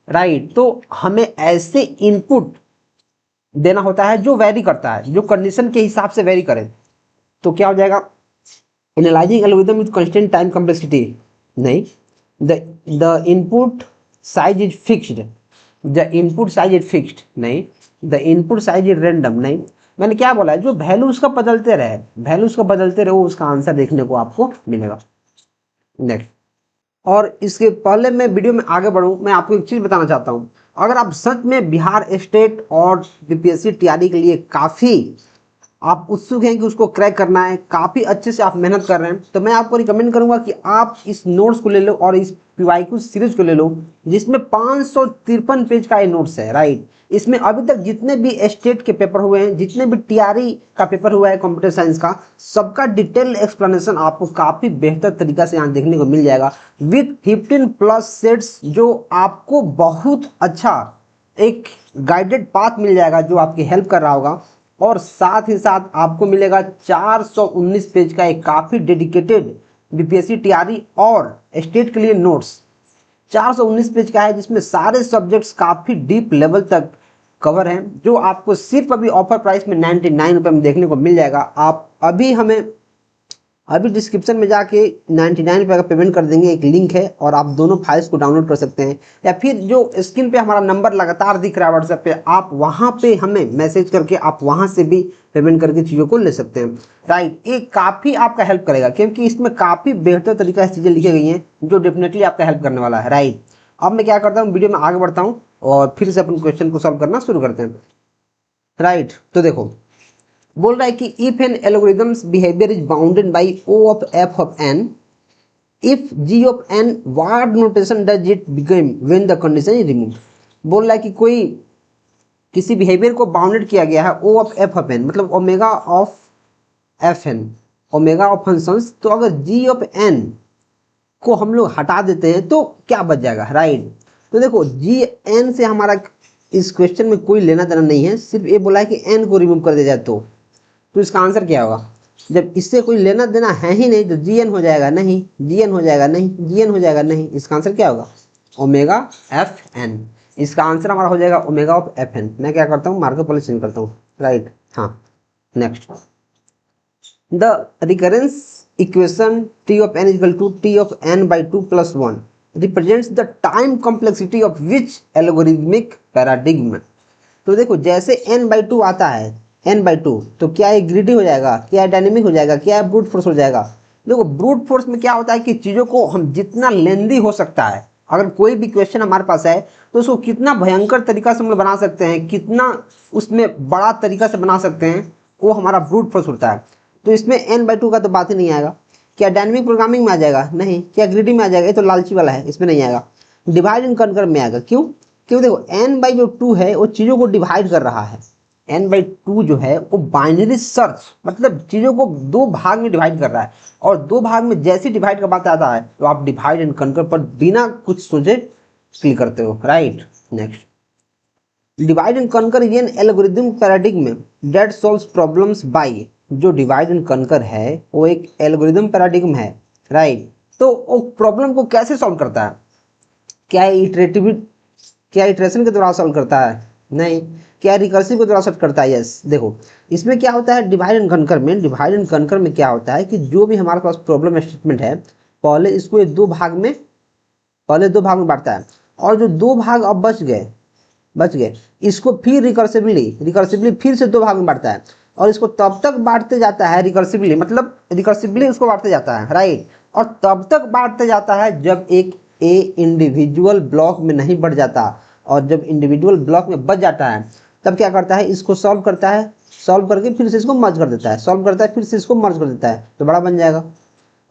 राइट, तो हमें ऐसे इनपुट देना होता है जो वेरी करता है, जो कंडीशन के हिसाब से वेरी करे। तो क्या हो जाएगा? Analysing algorithm with constant time complexity. नहीं। The input size is fixed. The input size is fixed. नहीं। The input size is random. नहीं। मैंने क्या बोला है? जो वैल्यू उसका बदलते रहे, वैल्यू उसका बदलते रहे, वो उसका आंसर देखने को आपको मिलेगा। नेक्स्ट। और इसके पहले मैं वीडियो में आगे बढ़ूं, मैं आपको एक चीज बताना चाहता हूं। अगर आप सच में बिहार स्टेट और बीपीएससी टीआरई के लिए काफी आप उत्सुक हैं कि उसको क्रैक करना है, काफी अच्छे से आप मेहनत कर रहे हैं, तो मैं आपको रिकमेंड करूंगा कि आप इस नोट्स को ले लो और इस पीवाईक्यू सीरीज को ले लो, जिसमें 553 पेज का ये नोट्स है। राइट, इसमें अभी तक जितने भी स्टेट के पेपर हुए हैं, जितने भी टीआरई का पेपर हुआ है कंप्यूटर साइंस का, सबका डिटेल एक्सप्लेनेशन आपको काफी बेहतर तरीका से यहाँ देखने को मिल जाएगा, विथ 15+ सेट्स, जो आपको बहुत अच्छा एक गाइडेड पाथ मिल जाएगा जो आपकी हेल्प कर रहा होगा। और साथ ही साथ आपको मिलेगा 419 पेज का एक काफी डेडिकेटेड बीपीएससी टीआरई और स्टेट के लिए नोट्स। 419 पेज का है, जिसमें सारे सब्जेक्ट्स काफी डीप लेवल तक कवर हैं, जो आपको सिर्फ अभी ऑफर प्राइस में 99 रुपए में देखने को मिल जाएगा। आप अभी डिस्क्रिप्शन में जाके 99 रुपये का पेमेंट कर देंगे, एक लिंक है, और आप दोनों फाइल्स को डाउनलोड कर सकते हैं, या फिर जो स्क्रीन पे हमारा नंबर लगातार दिख रहा है व्हाट्सएप पे, आप वहां पे हमें मैसेज करके आप वहां से भी पेमेंट करके चीज़ों को ले सकते हैं। राइट, ये काफ़ी आपका हेल्प करेगा, क्योंकि इसमें काफ़ी बेहतर तरीका से चीज़ें लिखी गई हैं जो डेफिनेटली आपका हेल्प करने वाला है। राइट, अब मैं क्या करता हूँ, वीडियो में आगे बढ़ता हूँ और फिर से अपन क्वेश्चन को सॉल्व करना शुरू करते हैं। राइट, तो देखो बोल रहा है कि if an algorithm's behaviour is bounded by O of F of n, if G of n, what notation does it become when the condition is removed. बोल रहा है कि कोई किसी बिहेवियर को बाउंडेड किया गया है O of F of n, मतलब omega of Fn, omega of functions, तो अगर G ऑफ n को हम लोग हटा देते हैं तो क्या बच जाएगा। राइट, तो देखो Gn से हमारा इस क्वेश्चन में कोई लेना देना नहीं है, सिर्फ ये बोला है कि n को रिमूव कर दिया जाए तो इसका आंसर क्या होगा? जब इससे कोई लेना देना है ही नहीं तो Gn हो जाएगा नहीं, Gn हो जाएगा नहीं, Gn हो जाएगा नहीं, इसका आंसर क्या होगा? Omega Fn। इसका आंसर हमारा हो जाएगा ओमेगा ऑफ Fn। मैं क्या करता हूँ, मार्कर पहले चेंज करता हूँ। राइट, हाँ, next. The recurrence equation T of n equal to T of n by 2 + 1 represents the time complexity of which algorithmic paradigm. तो देखो जैसे n/2 आता है, n/2, तो क्या ये ग्रीडी हो जाएगा, क्या डायनेमिक हो जाएगा, क्या ब्रूट फोर्स हो जाएगा? देखो ब्रूट फोर्स में क्या होता है कि चीज़ों को हम जितना लेंदी हो सकता है, अगर कोई भी क्वेश्चन हमारे पास है तो उसको कितना भयंकर तरीका से हम लोग बना सकते हैं, कितना उसमें बड़ा तरीका से बना सकते हैं, वो हमारा ब्रूट फोर्स होता है। तो इसमें n/2 का तो बात ही नहीं आएगा। क्या डायनेमिक प्रोग्रामिंग में आ जाएगा? नहीं। क्या ग्रीडी में आ जाएगा? ये तो लालची वाला है, इसमें नहीं आएगा। डिवाइड एंड कनकर में आएगा। क्यों? क्योंकि देखो n/2 है वो चीज़ों को डिवाइड कर रहा है, n/2 जो है वो बाइनरी सर्च, मतलब चीज़ों को दो भाग में डिवाइड कर रहा है, और दो भाग में जैसी डिवाइड का बात आता है तो आप डिवाइड एंड कनकर पर बिना कुछ सोचे क्लिक करते हो। Right, next. Divide and conquer is an algorithm paradigm that solves problems bye जो डिवाइड एंड कनकर है वो एक एल्गोरिदम पैराडिग्म है, राइट। तो वो प्रॉब्लम को कैसे सॉल्व करता है? क्या इटरेशन के द्वारा सॉल्व करता है? नहीं। क्या रिकर्सिव के द्वारा सॉल्व करता है? यस। देखो इसमें क्या होता है, डिवाइड एंड कनकर में क्या होता है कि जो भी हमारे पास प्रॉब्लम स्टेटमेंट है पहले इसको ये दो भाग में बांटता है, और जो दो भाग अब बच गए इसको फिर रिकर्सिवली फिर से दो भाग में बांटता है, और इसको तब तक बांटते जाता है रिकर्सिवली उसको बांटते जाता है, राइट। और तब तक बांटते जाता है जब एक ए इंडिविजुअल ब्लॉक में नहीं बढ़ जाता, और जब इंडिविजुअल ब्लॉक में बच जाता है तब क्या करता है, इसको सॉल्व करता है, सॉल्व करके फिर से इसको मर्ज कर देता है, सॉल्व करता है फिर से इसको मर्ज कर देता है तो बड़ा बन जाएगा,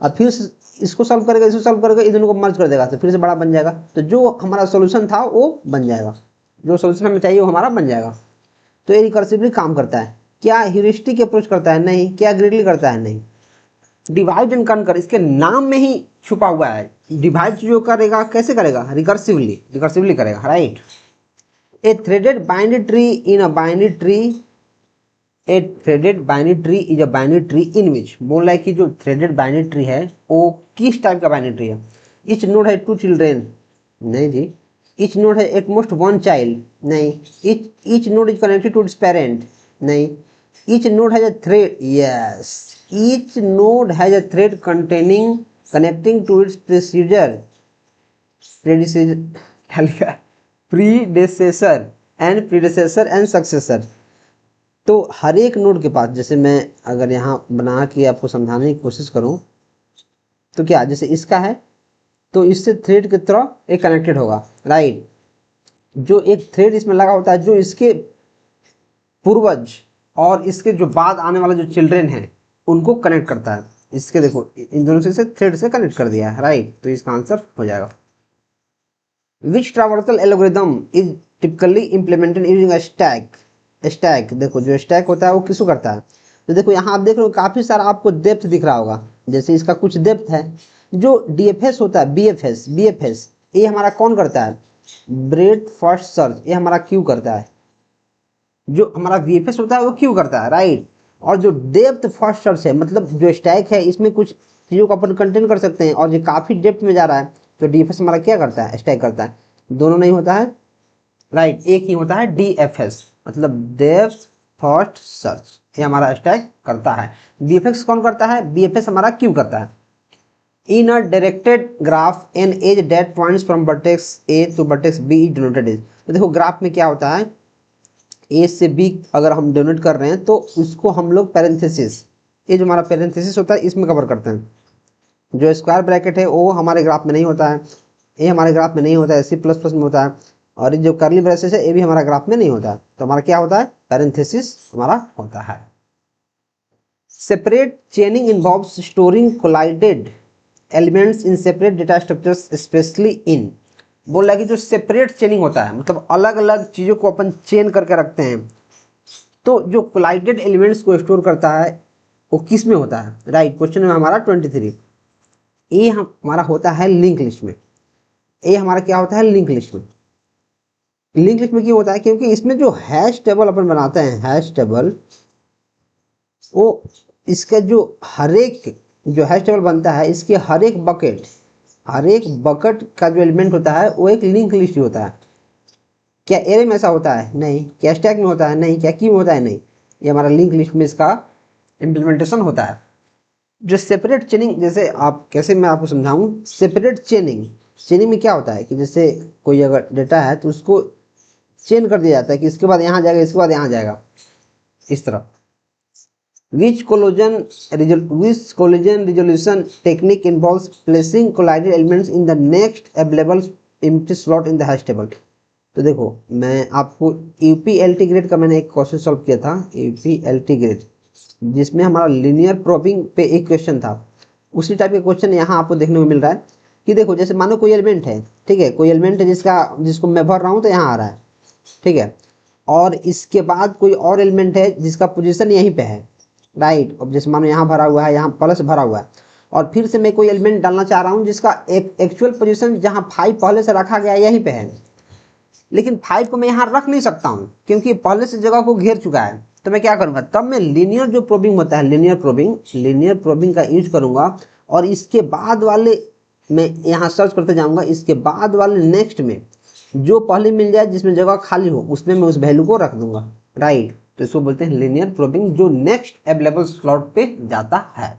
और फिर इसको सॉल्व करेगा इन दोनों को मर्ज कर देगा तो फिर से बड़ा बन जाएगा। तो जो हमारा सॉल्यूशन था वो बन जाएगा, जो सॉल्यूशन हमें चाहिए वो हमारा बन जाएगा। तो ये रिकर्सिवली काम करता है। क्या ह्यूरिस्टिक अप्रोच करता है? नहीं। क्या ग्रिडली करता है? नहीं। डिवाइड एंड कनकर इसके नाम में ही छुपा हुआ है। डिवाइड जो करेगा कैसे करेगा? रिकर्सिवली करेगा, right. A threaded binary tree is a binary tree in which, बोल रहा है कि जो थ्रेडेड बाइनरी ट्री है वो किस टाइप का बाइनरी ट्री है? ईच नोड है 2 चिल्ड्रेन, नहीं जी। ईच नोड है एट मोस्ट 1 चाइल्ड, नहीं। Each node is connected to its parent, नहीं। Each node has a thread, yes. Each node has a thread connecting to its predecessor and successor. तो हर एक node के पास, जैसे मैं अगर यहाँ बना के आपको समझाने की कोशिश करूँ तो क्या, जैसे इसका है तो इससे थ्रेड की तरह एक कनेक्टेड होगा, राइट। जो एक थ्रेड इसमें लगा होता है जो इसके पूर्वज और इसके जो बाद आने वाले जो चिल्ड्रेन हैं उनको कनेक्ट करता है। इसके देखो इन दोनों से थ्रेड से कनेक्ट कर दिया है, राइट। तो इसका आंसर हो जाएगा। Which traversal algorithm is typically implemented using a stack. देखो जो स्टैक होता है वो किसको करता है? तो देखो यहाँ आप देख रहे हो काफी सारा आपको डेप्थ दिख रहा होगा, जैसे इसका कुछ डेप्थ है। जो डीएफएस होता है, बीएफएस ये हमारा कौन करता है? ब्रेथ फर्स्ट सर्च, ये हमारा क्यू करता है। जो हमारा वीएफएस होता है वो क्यू करता है, राइट। और जो डेप्थ फर्स्ट सर्च है, मतलब जो स्टैक है इसमें कुछ चीजों को अपन कंटेन कर सकते हैं, और ये काफी डेप्थ में जा रहा है तो डीएफएस हमारा क्या करता है? स्टैक करता है। दोनों नहीं होता है, राइट। एक ही होता है डीएफएस, मतलब डेप्थ फर्स्ट सर्च, ये हमारा स्टैक करता है। बीएफएस कौन करता है? बीएफएस हमारा क्यू करता है। In a directed graph an edge that points from vertex A to vertex B is denoted edge. तो देखो ग्राफ में क्या होता है, ए से बी अगर हम डोनेट कर रहे हैं तो उसको हम लोग पैरेंथेसिस, ये जो हमारा पैरेंथेसिस होता है इसमें कवर करते हैं। जो स्क्वायर ब्रैकेट है वो हमारे ग्राफ में नहीं होता है, ये हमारे ग्राफ में नहीं होता है, C++ में होता है। और ये जो कर्ली ब्रेसेस है ये भी हमारा ग्राफ में नहीं होता है, तो हमारा क्या होता है? पैरेंथेसिस हमारा होता है। Separate चेनिंग involves storing collided elements in separate data structures specially in. बोल रहा है कि जो सेपरेट चेनिंग होता है, मतलब अलग अलग चीजों को अपन चेन करके रखते हैं, तो जो कोलाइडेड एलिमेंट्स को स्टोर करता है वो किस में होता है? राइट। क्वेश्चन में हमारा 23 ये हमारा होता है लिंक लिस्ट में। ये हमारा क्या होता है? लिंक लिस्ट में। लिंक लिस्ट में क्यों होता है? क्योंकि इसमें जो हैश टेबल अपन बनाते हैं, हैश टेबल, वो इसका जो हर एक जो हैश टेबल बनता है इसके हर एक बकेट का जो एलिमेंट होता है वो एक लिंक लिस्ट होता है। क्या एरे में ऐसा होता है? नहीं। क्या स्टैक में होता है? नहीं। क्या क्यू में होता है? नहीं। ये हमारा लिंक लिस्ट में इसका इम्प्लीमेंटेशन होता है। जो सेपरेट चेनिंग, जैसे आप कैसे मैं आपको समझाऊं, सेपरेट चेनिंग में क्या होता है कि जैसे कोई अगर डेटा है तो उसको चेन कर दिया जाता है कि इसके बाद यहाँ जाएगा, इसके बाद यहाँ जाएगा, इस तरह। Which collision resolution technique involves placing collided elements in the next available empty slot in the hash table? तो देखो मैं आपको यूपीएलटी ग्रेड का मैंने एक क्वेश्चन सॉल्व किया था, यूपीएलटी ग्रेड, जिसमें हमारा लीनियर प्रोबिंग पे एक क्वेश्चन था। उसी टाइप के क्वेश्चन यहाँ आपको देखने को मिल रहा है कि देखो जैसे मानो कोई एलिमेंट है, ठीक है, कोई एलिमेंट है जिसको मैं भर रहा हूँ तो यहाँ आ रहा है, ठीक है, और इसके बाद कोई और एलिमेंट है जिसका पोजीशन यहीं पे है, राइट। अब जैसे मानो यहाँ भरा हुआ है, यहाँ प्लस भरा हुआ है, और फिर से मैं कोई एलिमेंट डालना चाह रहा हूँ जिसका एक एक्चुअल पोजीशन जहाँ 5 पहले से रखा गया यहीं पे है, लेकिन 5 को मैं यहाँ रख नहीं सकता हूँ क्योंकि पहले से जगह को घेर चुका है। तो मैं क्या करूंगा, तब मैं लीनियर जो प्रोबिंग होता है, लीनियर प्रोबिंग का यूज करूंगा, और इसके बाद वाले मैं यहाँ सर्च करते जाऊंगा, इसके बाद वाले नेक्स्ट में जो पहले मिल जाए जिसमें जगह खाली हो उसमें मैं उस वैल्यू को रख दूंगा, राइट। तो इसको बोलते हैं लीनियर प्रोबिंग, जो नेक्स्ट अवेलेबल स्लॉट पे जाता है।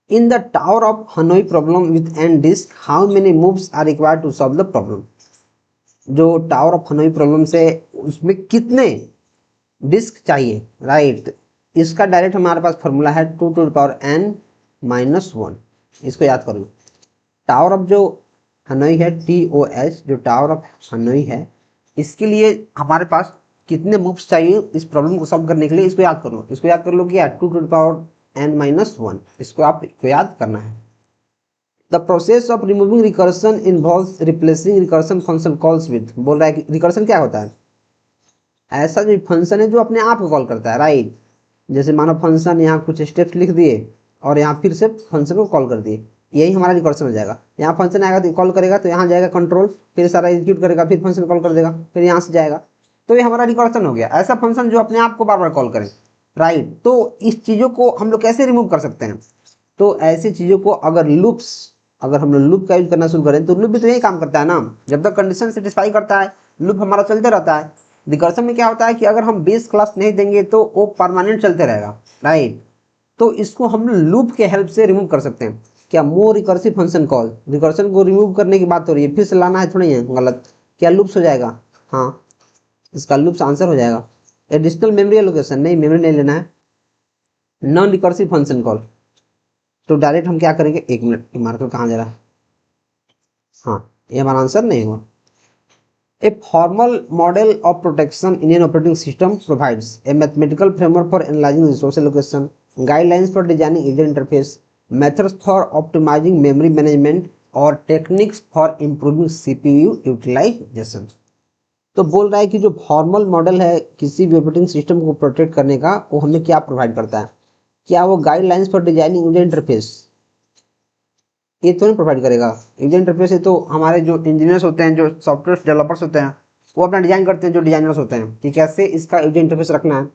In the tower of Hanoi problem with n disk, how many moves are required to solve the problem. जो टावर ऑफ हनोई प्रॉब्लम से उसमें कितने डिस्क चाहिए, राइट। इसका डायरेक्ट हमारे पास फॉर्मूला है 2 to the power n-1। इसको याद कर लो। टावर ऑफ जो हनोई है, TOH, जो टावर ऑफ हनोई है, इसके लिए हमारे पास कितने मूव्स चाहिए इस प्रॉब्लम को सॉल्व करने के लिए, इसको याद कर लो। इसको याद कर लो कि 2 to the power n-1, इसको आपको याद करना है। The process of removing recursion involves replacing recursion function calls with. बोल रहा है कि रिकर्सन क्या होता है, ऐसा जो फंक्शन है जो अपने आप को कॉल करता है, राइट। जैसे मानो फंक्शन यहाँ कुछ स्टेप्स लिख दिए और यहाँ फिर से फंक्शन को कॉल कर दिए, यही हमारा रिकर्सन हो जाएगा। यहाँ फंक्शन आएगा तो कॉल करेगा, तो यहाँ जाएगा कंट्रोल, फिर सारा एग्जीक्यूट करेगा, फिर फंक्शन कॉल कर देगा, फिर यहाँ से जाएगा, तो ये हमारा रिकर्सन हो गया। ऐसा फंक्शन जो अपने आप को बार बार कॉल करे, राइट। तो इस चीज़ों को हम लोग कैसे रिमूव कर सकते हैं, तो ऐसी चीज़ों को अगर हम लोग लूप का यूज करना शुरू करें, तो लूप भी तो यही काम करता है ना, जब तक कंडीशन सेटिस्फाई करता है लूप हमारा चलते रहता है। रिकर्सन में क्या होता है कि अगर हम बेस क्लास नहीं देंगे तो वो परमानेंट चलते रहेगा, राइट। तो इसको हम लूप के हेल्प से रिमूव कर सकते हैं। क्या मोर रिकर्सिव फंक्शन कॉल, रिकर्सन को रिमूव करने की बात हो रही है, फिर से लाना है थोड़ी है, गलत। क्या लूप्स हो जाएगा, हाँ इसका लूप्स आंसर हो जाएगा। एडिशनल मेमोरी एलोकेशन, नहीं मेमोरी नहीं लेना है। नॉन रिकर्सिव फंक्शन कॉल, तो डायरेक्ट हम क्या करेंगे, एक मिनट, मार्कर कहाँ जा रहा है, हाँ ये हमारा आंसर नहीं हुआ। A formal model of protection in an operating system provides a mathematical framework for analyzing resource allocation, guidelines for designing user interface, methods for optimizing memory management, और techniques for improving CPU utilization। तो बोल रहा है कि जो formal model है किसी भी ऑपरेटिंग सिस्टम को प्रोटेक्ट करने का, वो हमें क्या प्रोवाइड करता है, क्या वो guidelines for designing user interface, ये तो नहीं प्रोवाइड करेगा। यूजर इंटरफेस है तो हमारे जो इंजीनियर्स होते हैं, जो सॉफ्टवेयर डेवलपर्स होते हैं, वो अपना डिजाइन करते हैं, जो डिजाइनर्स होते हैं कि कैसे इसका यूजर इंटरफेस रखना है।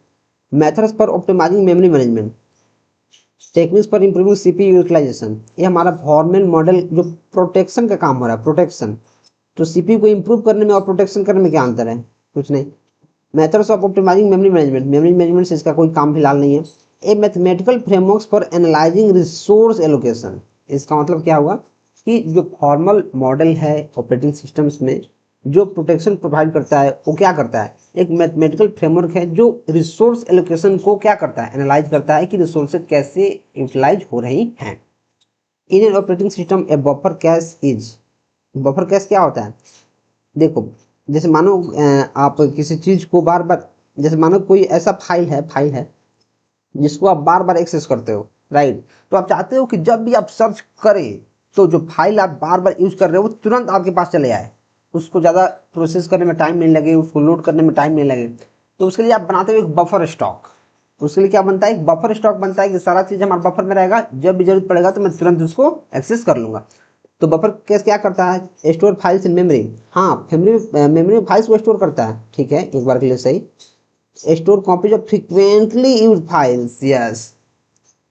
Methods for optimising memory management, techniques for improving CPU utilisation, ये हमारा फॉर्मल मॉडल जो प्रोटेक्शन का काम हो रहा है, प्रोटेक्शन। तो CPU को इंप्रूव करने में और प्रोटेक्शन करने में क्या अंतर है, कुछ नहीं। Methods of optimising memory management, memory management से इसका कोई काम फिलहाल नहीं है। A mathematical frameworks for analysing resource allocation, इसका मतलब क्या हुआ कि जो फॉर्मल मॉडल है ऑपरेटिंग सिस्टम्स में जो प्रोटेक्शन प्रोवाइड करता है, वो क्या करता है, एक मैथमेटिकल फ्रेमवर्क है जो रिसोर्स एलोकेशन को क्या करता है, एनालाइज करता है कि रिसोर्सेज कैसे यूटिलाइज हो रही हैं। In an operating system A buffer cash is, buffer cash क्या होता है, देखो जैसे मानो आप किसी चीज को बार बार, जैसे मानो कोई ऐसा फाइल है जिसको आप बार बार एक्सेस करते हो, राइट। तो आप चाहते हो कि जब भी आप सर्च करें तो जो फाइल आप बार बार यूज कर रहे हो वो तुरंत आपके पास चले आए, उसको ज़्यादा प्रोसेस करने में टाइम नहीं लगे, उसको लोड करने में टाइम नहीं लगे। तो उसके लिए आप बनाते हो एक बफर स्टॉक। उसके लिए क्या बनता है, एक बफर स्टॉक बनता है कि सारा चीज़ हमारे बफर में रहेगा, जब भी जरूरत पड़ेगा तो मैं तुरंत उसको एक्सेस कर लूँगा। तो बफर कैसे क्या करता है, स्टोर फाइल्स इन मेमोरी, हाँ मेमोरी में फाइल्स को स्टोर करता है, ठीक है, एक बार के लिए सही। Store copies of frequently use files, yes.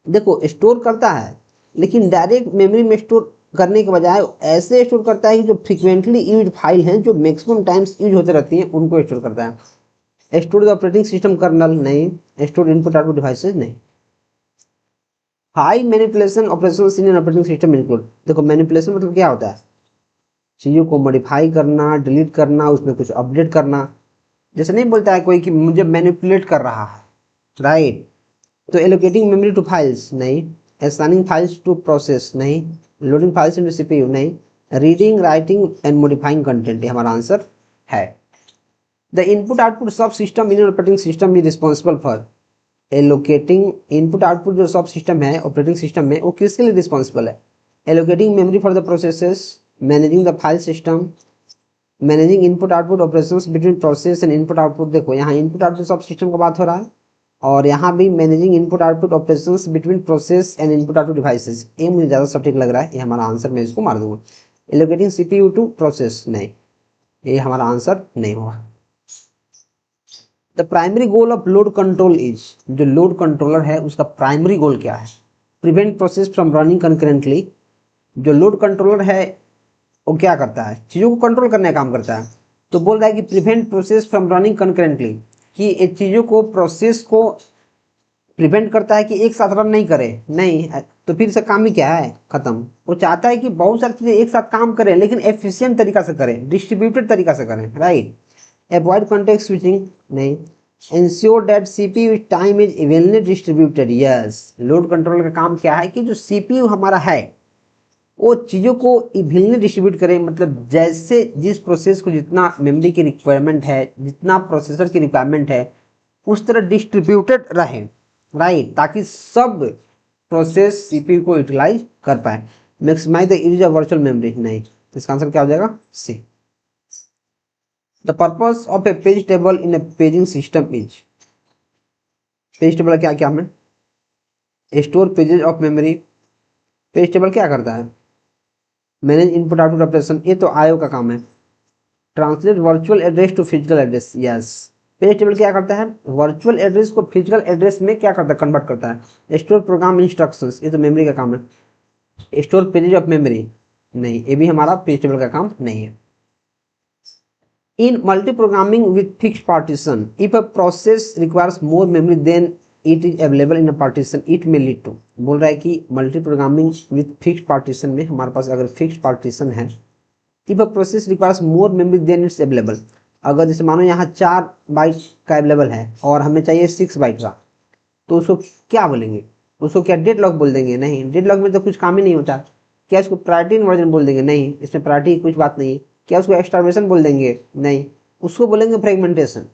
देखो स्टोर करता है लेकिन डायरेक्ट मेमोरी में स्टोर करने के बजाय ऐसे स्टोर करता है कि जो फ्रीक्वेंटली यूज फाइल हैं, जो मैक्सिमम टाइम्स यूज होते रहती हैं, उनको स्टोर करता है। Store the operating system kernel, नहीं। स्टोर इनपुट आउटपुट डिवाइसेस, नहीं। High manipulation operations in an operating system include, देखो मैनिपुलेशन मतलब क्या होता है, चीज़ों को मॉडिफाई करना, डिलीट करना, उसमें कुछ अपडेट करना। जैसे नहीं बोलता है कोई कि मुझे मैनिपुलेट कर रहा है, राइट। तो एलोकेटिंग मेमोरी टू फाइल्स, नहीं। असाइनिंग फाइल्स टू प्रोसेस, नहीं। लोडिंग फाइल्स इनटू CPU, नहीं। Reading, writing and modifying content, ये हमारा आंसर है। द इनपुट आउटपुट सब system in an operating system is responsible for allocating, input output जो सब system है ऑपरेटिंग सिस्टम में, वो किसके लिए रिस्पॉन्सिबल है, allocating memory for the processes, managing the file system, managing input output operations between process and input output. देखो यहाँ इनपुट आउटपुट सब सिस्टम का बात हो रहा है, और यहाँ भी managing input output operations between process and input output devices, ये मुझे ज़्यादा सटीक लग रहा है, ये हमारा आंसर, मैं इसको मार दूंगा। एलोकेटिंग CPU टू प्रोसेस, नहीं, ये हमारा आंसर नहीं होगा। The primary goal of load control is, जो लोड कंट्रोलर है उसका प्राइमरी गोल क्या है? Prevent process from running concurrently. जो लोड कंट्रोलर है वो क्या करता है? चीज़ों को कंट्रोल करने का काम करता है। तो बोल रहा है कि prevent process from running concurrently, कि ये चीज़ों को, प्रोसेस को प्रिवेंट करता है कि एक साथ रन नहीं करे, नहीं तो फिर से काम ही क्या है? खत्म। वो चाहता है कि बहुत सारी चीज़ें एक साथ काम करें लेकिन एफिशिएंट तरीका से करें, डिस्ट्रीब्यूटेड तरीका से करें, राइट। अवॉइड कॉन्टेक्स्ट स्विचिंग, नहीं। Ensure that CPU time is evenly distributed, yes. Load control का काम क्या है कि जो सीपीयू हमारा है वो चीज़ों को इवनली डिस्ट्रीब्यूट करें, मतलब जैसे जिस प्रोसेस को जितना मेमोरी की रिक्वायरमेंट है, जितना प्रोसेसर की रिक्वायरमेंट है, उस तरह डिस्ट्रीब्यूटेड रहे, राइट, ताकि सब प्रोसेस सीपीयू को यूटिलाइज कर पाए। Maximise the use of virtual memory, नहीं। तो इसका आंसर क्या हो जाएगा? C. The purpose of a page table in a paging system is, page table क्या क्या हमें? Store pages of memory. Page table क्या करता है? मैनेज इनपुट आउटपुट ऑपरेशन, ये तो आईओ का काम है। Translate virtual address to physical address, yes. Page table क्या करता है? वर्चुअल एड्रेस को फिजिकल एड्रेस में क्या करता है? कन्वर्ट करता है। स्टोर प्रोग्राम इंस्ट्रक्शंस, ये तो मेमोरी का काम है। स्टोर पेजेज ऑफ मेमोरी, नहीं, ये भी हमारा पेज टेबल का काम नहीं है। In multi programming with fixed partition, if a process requires more memory than it is available in a partition it may lead to. बोल रहा है कि multi programming with fixed partition में हमारे पास अगर फिक्स्ड पार्टीशन है, if a process requires more memory than it's available, अगर जैसे मानो यहाँ 4 बाइट का अवेलेबल है और हमें चाहिए 6 बाइट का, तो उसको क्या बोलेंगे? उसको क्या डेडलॉक बोल देंगे? नहीं, डेडलॉक में तो कुछ काम ही नहीं होता। क्या इसको प्रायोरिटी इन्वर्जन बोल देंगे? नहीं, इसमें प्रायोरिटी की कुछ बात नहीं है। क्या उसको एक्सटर्मिनेशन बोल देंगे? नहीं, उसको बोलेंगे फ्रेगमेंटेशन।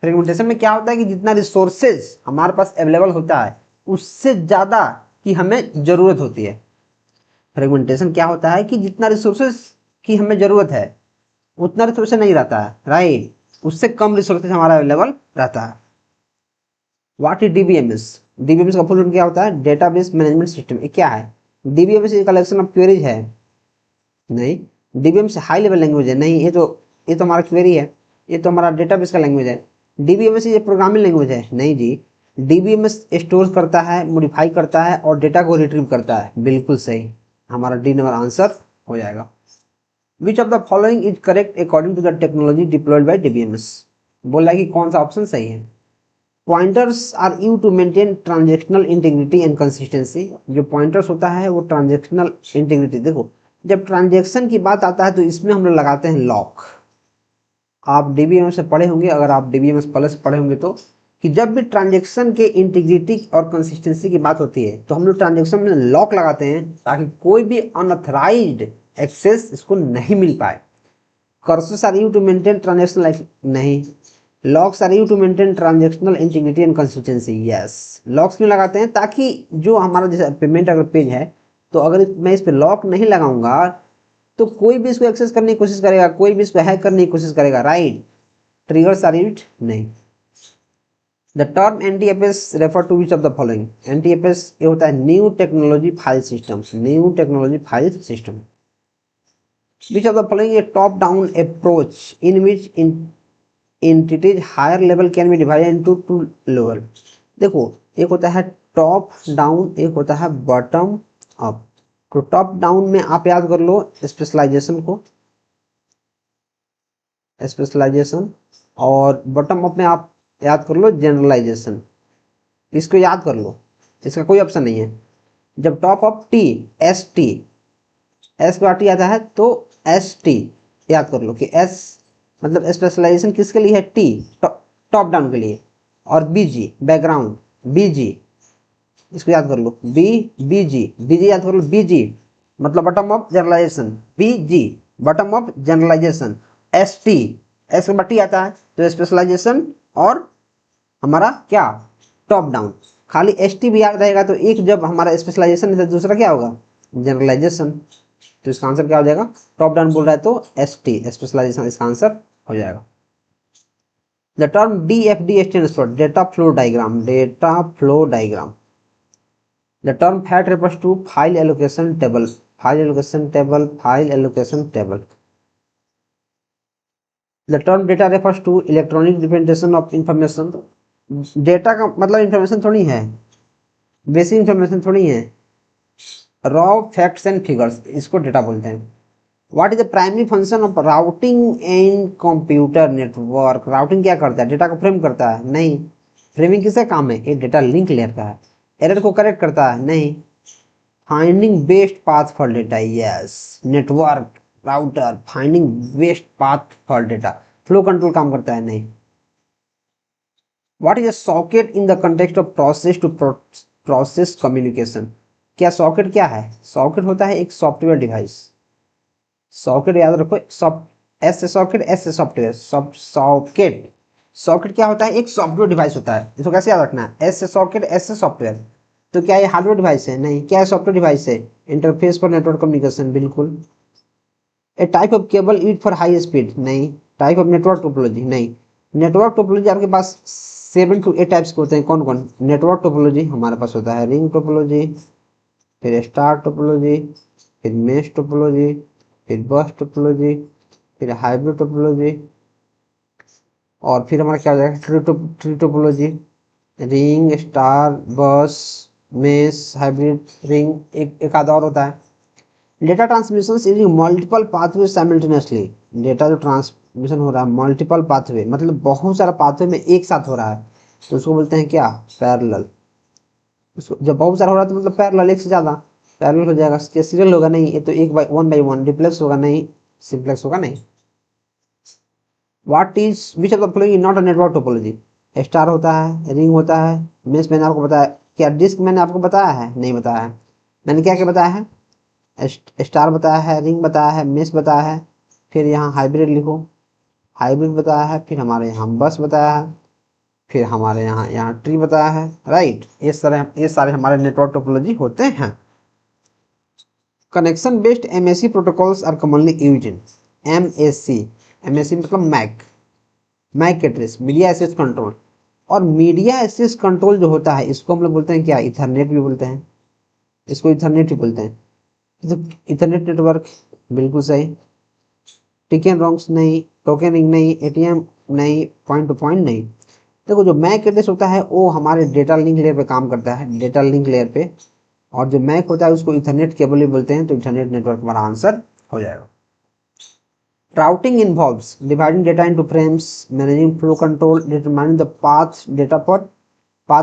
फ्रेगमेंटेशन में क्या होता है कि जितना रिसोर्सेज हमारे पास अवेलेबल होता है उससे ज़्यादा की हमें ज़रूरत होती है। फ्रेगमेंटेशन क्या होता है कि जितना रिसोर्सेज की हमें ज़रूरत है उतना रिसोर्सेज नहीं रहता है, राइट, उससे कम रिसोर्सेज हमारा अवेलेबल रहता है। What is DBMS? डीबीएमएस का फुल फॉर्म क्या होता है? Database management system. ये क्या है? डीबीएमएस एक कलेक्शन ऑफ क्वेरीज है, नहीं। डीबीएमएस हाई लेवल लैंग्वेज है, नहीं, ये तो हमारा क्वेरी है, ये तो हमारा डेटाबेस का लैंग्वेज है। डीबीएमएस ये प्रोग्रामिंग लैंग्वेज है, नहीं जी। डीबीएमएस स्टोर करता है, मॉडिफाई करता है और डेटा को रिट्रीव करता है, बिल्कुल सही, हमारा डी नंबर आंसर हो जाएगा। Which of the following is correct according to the technology deployed by DBMS? बोला है कि कौन सा ऑप्शन सही है? Pointers are you to maintain transactional integrity and consistency. जो पॉइंटर्स होता है वो ट्रांजेक्शनल इंटीग्रिटी, देखो जब ट्रांजेक्शन की बात आता है तो इसमें हम लोग लगाते हैं लॉक। आप डीबीएमएस से पढ़े होंगे, अगर आप डीबीएमएस प्लस पढ़े होंगे तो, कि जब भी ट्रांजेक्शन के इंटीग्रिटी और कंसिस्टेंसी की बात होती है तो हम लोग ट्रांजेक्शन में लॉक लगाते हैं ताकि कोई भी अनऑथराइज्ड एक्सेस इसको नहीं मिल पाए। Cursors are you to maintain transactional life, नहीं। Locks are you to maintain transactional integrity and consistency, yes. लॉक्स क्यों लगाते हैं? ताकि जो हमारा जैसे पेमेंट अगर पेज है तो अगर मैं इस पर लॉक नहीं लगाऊंगा तो कोई भी इसको एक्सेस करने की कोशिश करेगा, कोई भी इसको हैक करने की कोशिश करेगा, राइट। ट्रिगर्स आर इट, नहीं। The term NTFS refer to which of the following? NTFS ये होता है new technology file system, new technology file system. Which of the following a top down approach in which entities higher level can be divided into two level? देखो एक होता है top down, एक होता है बॉटम अप। तो top down में आप याद कर लो स्पेशलाइजेशन को, स्पेशलाइजेशन, और बॉटम अप में आप याद कर लो जनरलाइजेशन। इसको याद कर लो, इसका कोई ऑप्शन नहीं है। जब top up T, S T, S के बाद टी आता है तो एस टी याद कर लो कि एस मतलब स्पेशलाइजेशन किसके लिए है? टी, टॉप डाउन के लिए। और बीजी बैकग्राउंड, बीजी, इसको याद कर लो, बीजी याद कर लो, बीजी मतलब bottom up generalisation, BG bottom up generalisation. S T, S के बाद टी आता है तो स्पेशलाइजेशन और हमारा क्या? Top down. खाली एस टी भी याद रहेगा तो एक जब हमारा स्पेशलाइजेशन है तो दूसरा क्या होगा? जनरलाइजेशन। तो इसका आंसर क्या हो जाएगा? टॉप डाउन बोल रहा है तो एस टी स्पेशलाइजेशन इसका आंसर हो जाएगा। The term DFD stands for data flow diagram, data flow diagram. The term FAT refers to file allocation table, file allocation table, file allocation table. The term data refers to electronic representation of information. Data का मतलब information थोड़ी है, basic information थोड़ी है, raw facts and figures, इसको data बोलते हैं। What is the primary function of routing and computer network. Routing क्या करता है, डेटा को फ्रेम करता है? नहीं। फ्रेमिंग किसका काम है, एक डेटा लिंक लेयर का है। एरर को करेक्ट करता है? नहीं। Finding best path for data, yes. Network router finding best path for data. Flow control काम करता है? नहीं। What is a socket in the context of process to process communication. क्या सॉकेट क्या है, सॉकेट होता है एक सॉफ्टवेयर डिवाइस। सॉकेट याद रखो, एस से सॉकेट, एस से सॉफ्टवेयर, सॉकेट। सॉकेट क्या होता है, एक सॉफ्टवेयर डिवाइस होता है। इसको कैसे याद रखना है, एस से सॉकेट, एस से सॉफ्टवेयर। तो क्या ये हार्डवेयर डिवाइस है? नहीं। क्या है, सॉफ्टवेयर डिवाइस है। इंटरफेस फॉर नेटवर्क कम्युनिकेशन, बिल्कुल। A type of cable use for high speed, नहीं। टाइप ऑफ नेटवर्क टोपोलॉजी, नहीं। नेटवर्क टोपोलॉजी आपके पास 7 to 8 टाइप्स के होते हैं। कौन कौन? नेटवर्क टोपोलॉजी हमारे पास होता है रिंग टोपोलॉजी, फिर स्टार टोपोलॉजी, फिर मेश टोपोलॉजी, फिर बस टोपोलॉजी, फिर हाइब्रिड टोपोलॉजी, और फिर हमारा क्या हो जाएगा, ट्री टोपोलॉजी। रिंग, स्टार, बस, मेश, हाइब्रिड, रिंग, एक आधा और होता है। Data transmission using multiple pathway simultaneously. Data जो ट्रांसमिशन हो रहा है मल्टीपल पाथवे, मतलब बहुत सारा पाथवे में एक साथ हो रहा है, तो उसको बोलते हैं क्या, पैरेलल। जब बहुत सारा हो रहा है तो मतलब पैरेलल, एक से ज्यादा। पैरेलल हो जाएगा, सीरियल होगा नहीं, ये तो एक by one by one. Diplex होगा नहीं, सिंप्लेक्स होगा नहीं। What is which of the following not a network topology. Star होता है, रिंग होता है, मेश मैंने आपको बताया। क्या डिस्क मैंने आपको बताया है? नहीं बताया है। मैंने क्या क्या बताया है, स्टार बताया है, रिंग बताया है, मेश बताया है, फिर यहाँ हाइब्रिड लिखो, हाइब्रिड बताया है, फिर हमारे यहाँ बस बताया है, फिर हमारे यहाँ ट्री बताया है, राइट। ये सारे हमारे नेटवर्क टोपोलॉजी होते हैं। Connection based MSC protocols are commonly used in. MSC, MSC मतलब MAC address, media access control. और मीडिया एक्सेस कंट्रोल जो होता है इसको हम लोग बोलते हैं क्या, इथरनेट भी बोलते हैं। इसको इथरनेट ही बोलते हैं। तो इथरनेट नेटवर्क, बिल्कुल सही। टिकन रॉन्ग्स नहीं, टोकनिंग नहीं, एटीएम नहीं, पॉइंट टू पॉइंट नहीं। देखो जो मैक एड्रेस होता है वो हमारे डेटा लिंक लेयर पे काम करता है, डेटा लिंक लेयर पे। और जो मैक होता है उसको इथरनेट केबल भी बोलते हैं। तो इथरनेट नेटवर्क हमारा आंसर हो जाएगा। Routing involves dividing data into frames, managing flow control, determining the path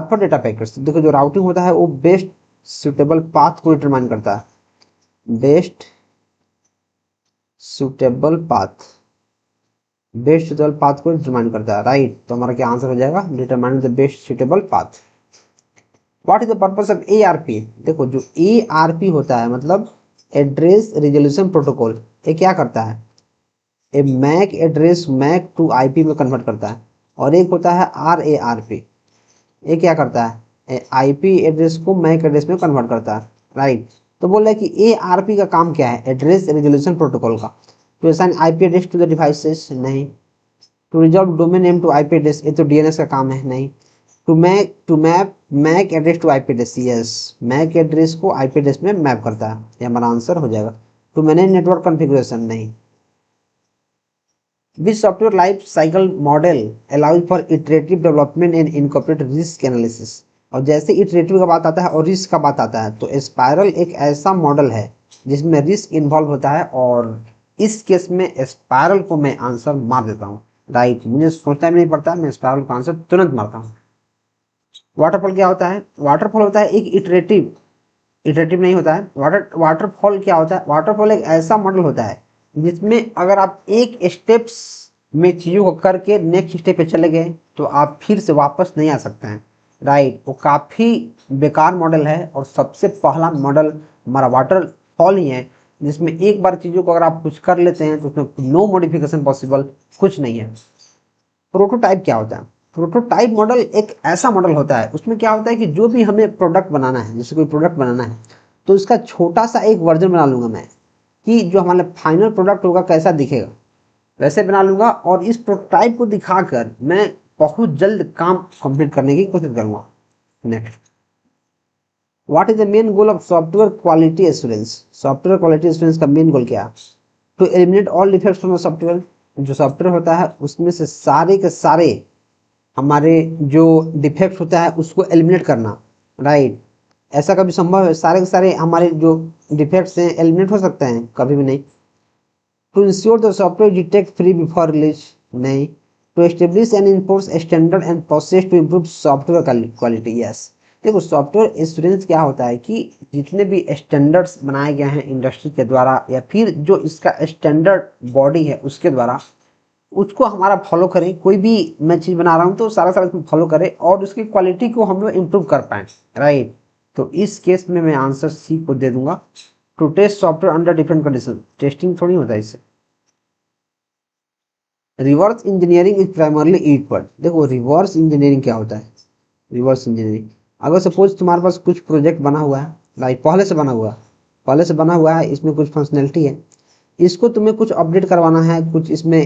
for data packets. देखो जो राउटिंग होता है वो बेस्ट सुटेबल पाथ को डिटरमाइन करता है। बेस्ट सुटेबल पाथ को डिटरमाइन करता है, राइट। तो हमारा क्या आंसर हो जाएगा, determine the best suitable path. What is the purpose of ARP. देखो जो एआरपी होता है मतलब एड्रेस रिजोल्यूशन प्रोटोकॉल, ये क्या करता है, a MAC address MAC to IP में कन्वर्ट करता है। और एक होता है आरएआरपी, ये क्या करता है, आईपी एड्रेस को मैक एड्रेस में कन्वर्ट करता है, राइट। तो बोल रहा है कि एआरपी का काम क्या है, एड्रेस रिजोल्यूशन प्रोटोकॉल का। To assign IP address to the devices, नहीं। To resolve domain name to IP address, ये तो डीएनएस का काम है, नहीं। To map MAC address to IP address, yes. MAC address को आईपी एड्रेस में मैप करता है, ये हमारा आंसर हो जाएगा। टू मैनेज नेटवर्क कॉन्फ़िगरेशन, नहीं। Which software life cycle model allows for iterative development and incorporate risk analysis। और जैसे इटरेटिव का बात आता है और रिस्क का बात आता है तो स्पायरल एक ऐसा मॉडल है जिसमें रिस्क इन्वॉल्व होता है। और इस केस में स्पायरल को मैं आंसर मार देता हूँ, राइट। मुझे सोचना भी नहीं पड़ता, मैं स्पायरल का आंसर तुरंत मारता हूँ। वाटरफॉल क्या होता है, वाटरफॉल होता है एक इटरेटिव नहीं होता है। वाटरफॉल क्या होता है, वाटरफॉल एक ऐसा मॉडल होता है जिसमें अगर आप एक स्टेप्स में चीज़ों को करके नेक्स्ट स्टेप पे चले गए तो आप फिर से वापस नहीं आ सकते हैं, राइट। वो काफ़ी बेकार मॉडल है और सबसे पहला मॉडल हमारा वाटरफॉल ही है जिसमें एक बार चीज़ों को अगर आप कुछ कर लेते हैं तो उसमें नो मॉडिफिकेशन पॉसिबल, कुछ नहीं है। प्रोटोटाइप क्या होता है, प्रोटोटाइप मॉडल एक ऐसा मॉडल होता है उसमें क्या होता है कि जो भी हमें प्रोडक्ट बनाना है, जैसे कोई प्रोडक्ट बनाना है तो उसका छोटा सा एक वर्जन बना लूंगा मैं कि जो हमारा फाइनल प्रोडक्ट होगा कैसा दिखेगा वैसे बना लूंगा। और इस प्रोटोटाइप को दिखाकर मैं बहुत जल्द काम कंप्लीट करने की कोशिश करूंगा। Next, what is the main goal of software quality assurance. Software quality assurance का मेन गोल क्या है, to eliminate all defects from the software. जो सॉफ्टवेयर होता है उसमें से सारे के सारे हमारे जो डिफेक्ट होता है उसको एलिमिनेट करना, राइट। ऐसा कभी संभव है सारे के सारे हमारे जो डिफेक्ट्स हैं एलिमिनेट हो सकते हैं? कभी भी नहीं। To ensure the software detect free before release, नहीं। To establish and enforce standard and process to improve software quality, yes. देखो सॉफ्टवेयर इंश्योरेंस क्या होता है कि जितने भी स्टैंडर्ड्स बनाए गए हैं इंडस्ट्री के द्वारा या फिर जो इसका स्टैंडर्ड बॉडी है उसके द्वारा, उसको हमारा फॉलो करें। कोई भी मैं चीज़ बना रहा हूँ तो सारा सारा उसको फॉलो करें और उसकी क्वालिटी को हम लोग इम्प्रूव कर पाएँ, राइट। तो इस केस में मैं आंसर सी को दे दूंगा। To test software under different condition, testing थोड़ी होता है इससे। Reverse engineering is primarily equal, देखो रिवर्स इंजीनियरिंग क्या होता है? रिवर्स इंजीनियरिंग, अगर सपोज तुम्हारे पास कुछ प्रोजेक्ट बना हुआ है, लाइक पहले से बना हुआ है, इसमें कुछ फंक्शनैलिटी है, इसको तुम्हें कुछ अपडेट करवाना है, कुछ इसमें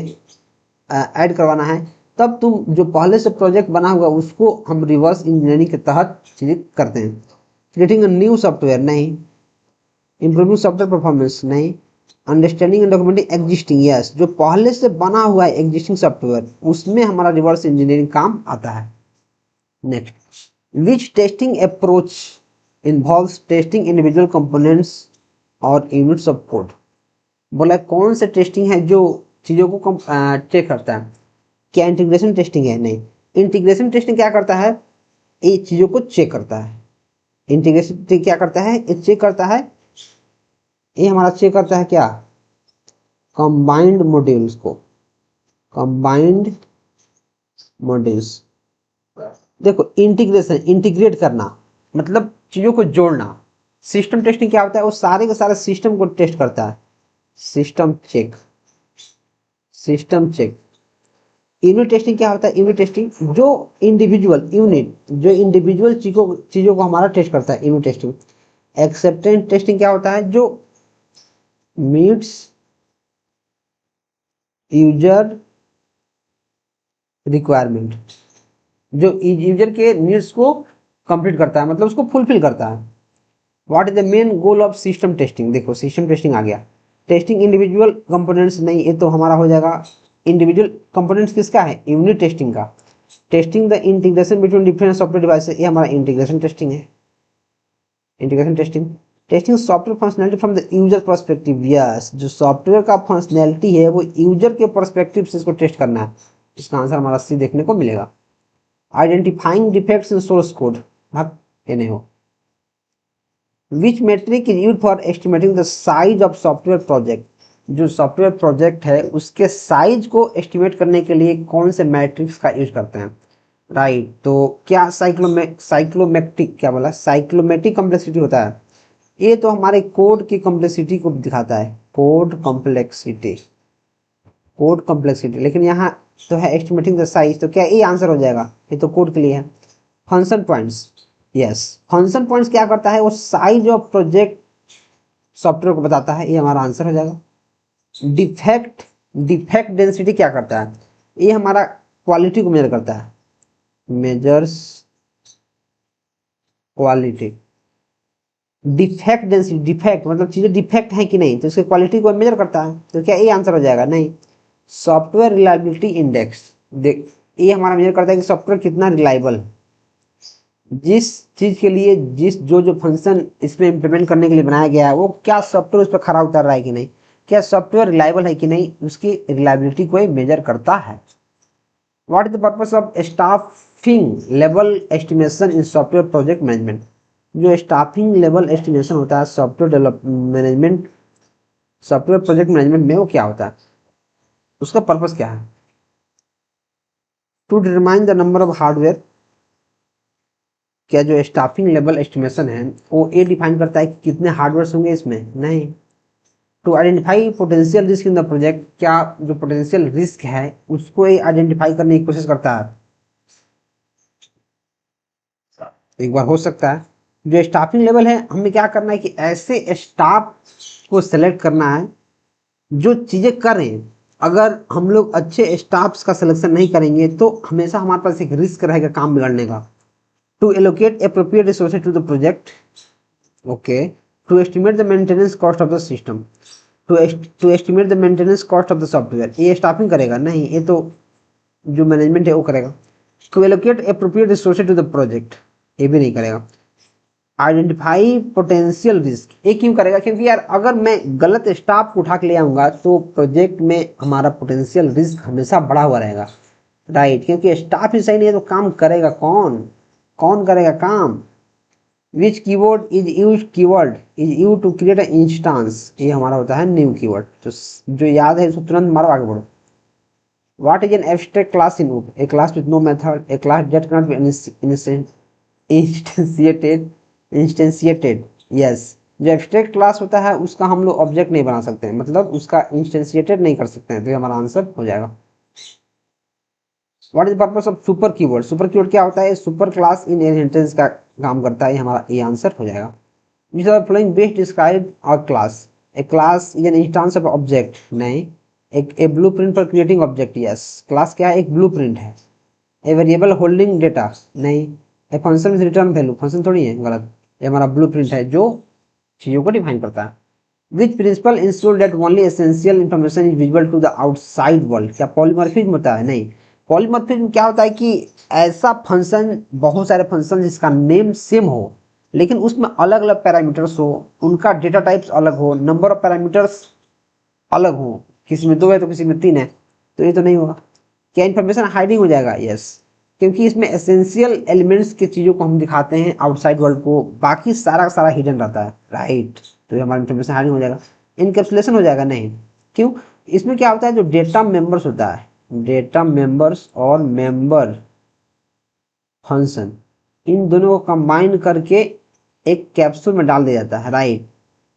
ऐड करवाना है, तब तुम जो पहले से प्रोजेक्ट बना हुआ उसको हम रिवर्स इंजीनियरिंग के तहत चीजें करते हैं। क्रिएटिंग न्यू सॉफ्टवेयर, नहीं। इम्प्रूविंग सॉफ्टवेयर परफॉर्मेंस, नहीं। Understanding and documenting existing, yes. जो पहले से बना हुआ है एग्जिस्टिंग सॉफ्टवेयर उसमें हमारा रिवर्स इंजीनियरिंग काम आता है। Next, which testing approach involves testing individual components और यूनिट्स ऑफ कोड, बोला कौन सा टेस्टिंग है जो चीजों को चेक करता है? क्या इंटीग्रेशन टेस्टिंग है? नहीं। इंटीग्रेशन टेस्टिंग क्या करता है? ये चीजों को चेक करता है। इंटीग्रेशन क्या करता है? ये चेक करता है, ये हमारा चेक करता है क्या? कंबाइंड मॉड्यूल्स को, कंबाइंड मॉड्यूल्स। देखो इंटीग्रेशन, इंटीग्रेट करना मतलब चीजों को जोड़ना। सिस्टम टेस्टिंग क्या होता है? वो सारे के सारे सिस्टम को टेस्ट करता है। System check, system check. Unit testing क्या होता है? यूनिट टेस्टिंग जो इंडिविजुअल यूनिट, जो इंडिविजुअल चीजों को हमारा टेस्ट करता है, यूनिट टेस्टिंग। एक्सेप्टेंस टेस्टिंग क्या होता है? जो मीट्स यूजर रिक्वायरमेंट, जो यूजर के नीड्स को कंप्लीट करता है, मतलब उसको फुलफिल करता है। What is the main goal of system testing? देखो सिस्टम टेस्टिंग आ गया। टेस्टिंग इंडिविजुअल कंपोनेंट्स, नहीं, ये तो हमारा हो जाएगा। इंडिविजुअल कंपोनेंट्स किसका है? यूनिट टेस्टिंग का। Testing the integration between different software device, ये हमारा इंटीग्रेशन टेस्टिंग है। Integration testing. Testing software functionality from the user perspective, yes. जो सॉफ्टवेयर का फंक्शनैलिटी है वो यूजर के पर्सपेक्टिव से इसको टेस्ट करना है। इसका आंसर हमारा सी देखने को मिलेगा। Identifying defects in source code, ये नहीं हो। Which metric is use for estimating the size of software project, जो सॉफ्टवेयर प्रोजेक्ट है उसके साइज को एस्टिमेट करने के लिए कौन से मैट्रिक्स का यूज करते हैं? राइट, तो क्या साइक्लोमेट्रिक, क्या बोला? साइक्लोमेट्रिक कॉम्प्लेक्सिटी होता है। ये तो हमारे कोड की कॉम्प्लेक्सिटी को दिखाता है, कोड कॉम्प्लेक्सिटी, कोड कॉम्प्लेक्सिटी। लेकिन यहाँ तो है एस्टिमेटिंग द साइज, तो क्या ये आंसर हो जाएगा? ये तो कोड के लिए है। Function points, yes. Function points क्या करता है? वो साइज ऑफ प्रोजेक्ट सॉफ्टवेयर को बताता है, ये हमारा आंसर हो जाएगा। डिफेक्ट डेंसिटी क्या करता है? ये हमारा क्वालिटी को मेजर करता है, measures quality. Defect density, defect मतलब चीजें डिफेक्ट है कि नहीं, तो उसकी क्वालिटी को मेजर करता है, तो क्या ये आंसर हो जाएगा? नहीं। सॉफ्टवेयर रिलायबिलिटी इंडेक्स, देख ये हमारा मेजर करता है कि सॉफ्टवेयर कितना रिलायबल है। जिस चीज के लिए जो फंक्शन इसमें इम्प्लीमेंट करने के लिए बनाया गया है वो क्या सॉफ्टवेयर उस पर खरा उतर रहा है कि नहीं, क्या सॉफ्टवेयर रिलायबल है कि नहीं, उसकी रिलायबिलिटी को मेजर करता है। What is the purpose of staffing level estimation in software project management? जो स्टाफिंग लेवल एस्टिमेशन होता है software development management, software project management में, वो क्या होता है? उसका पर्पस क्या है? To determine the number of hardware, क्या जो स्टाफिंग लेवल एस्टिमेशन है वो ये डिफाइन करता है कि कितने हार्डवेयर होंगे इसमें? नहीं। To identify potential risk in the project, क्या जो पोटेंशियल रिस्क है उसको ये आइडेंटिफाई करने की कोशिश करता है? एक बार हो सकता है। जो स्टाफिंग लेवल है, हमें क्या करना है कि ऐसे स्टाफ को सेलेक्ट करना है जो चीजें करें। अगर हम लोग अच्छे स्टाफ्स का सिलेक्शन नहीं करेंगे तो हमेशा हमारे पास एक रिस्क रहेगा काम बिगड़ने का। To allocate appropriate resources to the project, okay. To estimate the maintenance cost of the system, to estimate the maintenance cost of the software, ये स्टाफिंग करेगा नहीं, ये तो जो मैनेजमेंट है वो करेगा। To allocate appropriate resources to the project, ये भी नहीं करेगा। आइडेंटिफाई पोटेंशियल रिस्क, ये क्यों करेगा, क्योंकि यार अगर मैं गलत स्टाफ को उठा के ले आऊंगा तो प्रोजेक्ट में हमारा पोटेंशियल रिस्क हमेशा बढ़ा हुआ रहेगा, राइट, क्योंकि स्टाफ ही सही नहीं है तो काम करेगा कौन, कौन करेगा काम। Which keyword is use to create a instance, ये हमारा होता है न्यू कीवर्ड, जो याद है इसको तुरंत मारो, आगे बढ़ो। What is an abstract class in root, a class with no method, a class that can not be instantiated, yes, जो एब्स्ट्रैक्ट क्लास होता है उसका हम लोग ऑब्जेक्ट नहीं बना सकते हैं, मतलब उसका इंस्टेंशिएटेड नहीं कर सकते हैं, तो ये हमारा आंसर हो जाएगा। What is purpose of super keyword, super keyword क्या होता है, सुपर क्लास इन इनहेरिटेंस का काम करता है, हमारा ये आंसर हो जाएगा। Which are following best describe a class, a class is an instance of object, नहीं, एक blueprint for creating object, yes, class क्या है, एक ब्लूप्रिंट है। ए वेरिएबल होल्डिंग डेटा, नहीं, a function with return value, function थोड़ी है, गलत, ये हमारा ब्लूप्रिंट है जो चीजों को डिफाइन करता है। Which principle ensure that only essential information is visible to the outside world, क्या पॉलीमॉर्फिज्म होता है, नहीं, पॉलीमॉर्फिज्म क्या होता है कि ऐसा फंक्शन, बहुत सारे फंक्शन जिसका नेम सेम हो लेकिन उसमें अलग अलग पैरामीटर्स हो, उनका डेटा टाइप्स अलग हो, नंबर ऑफ पैरामीटर्स अलग हो, किसी में 2 है तो किसी में 3 है, तो ये तो नहीं होगा। क्या इन्फॉर्मेशन हाइडिंग हो जाएगा, यस, क्योंकि इसमें एसेंशियल एलिमेंट्स की चीजों को हम दिखाते हैं आउटसाइड वर्ल्ड को, बाकी सारा सारा हिडन रहता है, राइट, तो ये हमारा इन्फॉर्मेशन हाइडिंग हो जाएगा। इनकैप्सुलेशन हो जाएगा, नहीं, क्यों, इसमें क्या होता है, जो डेटा मेंबर्स होता है, डेटा मेंबर्स और मेंबर फंक्शन, इन दोनों को कंबाइन करके एक कैप्सूल में डाल दिया जाता है, राइट,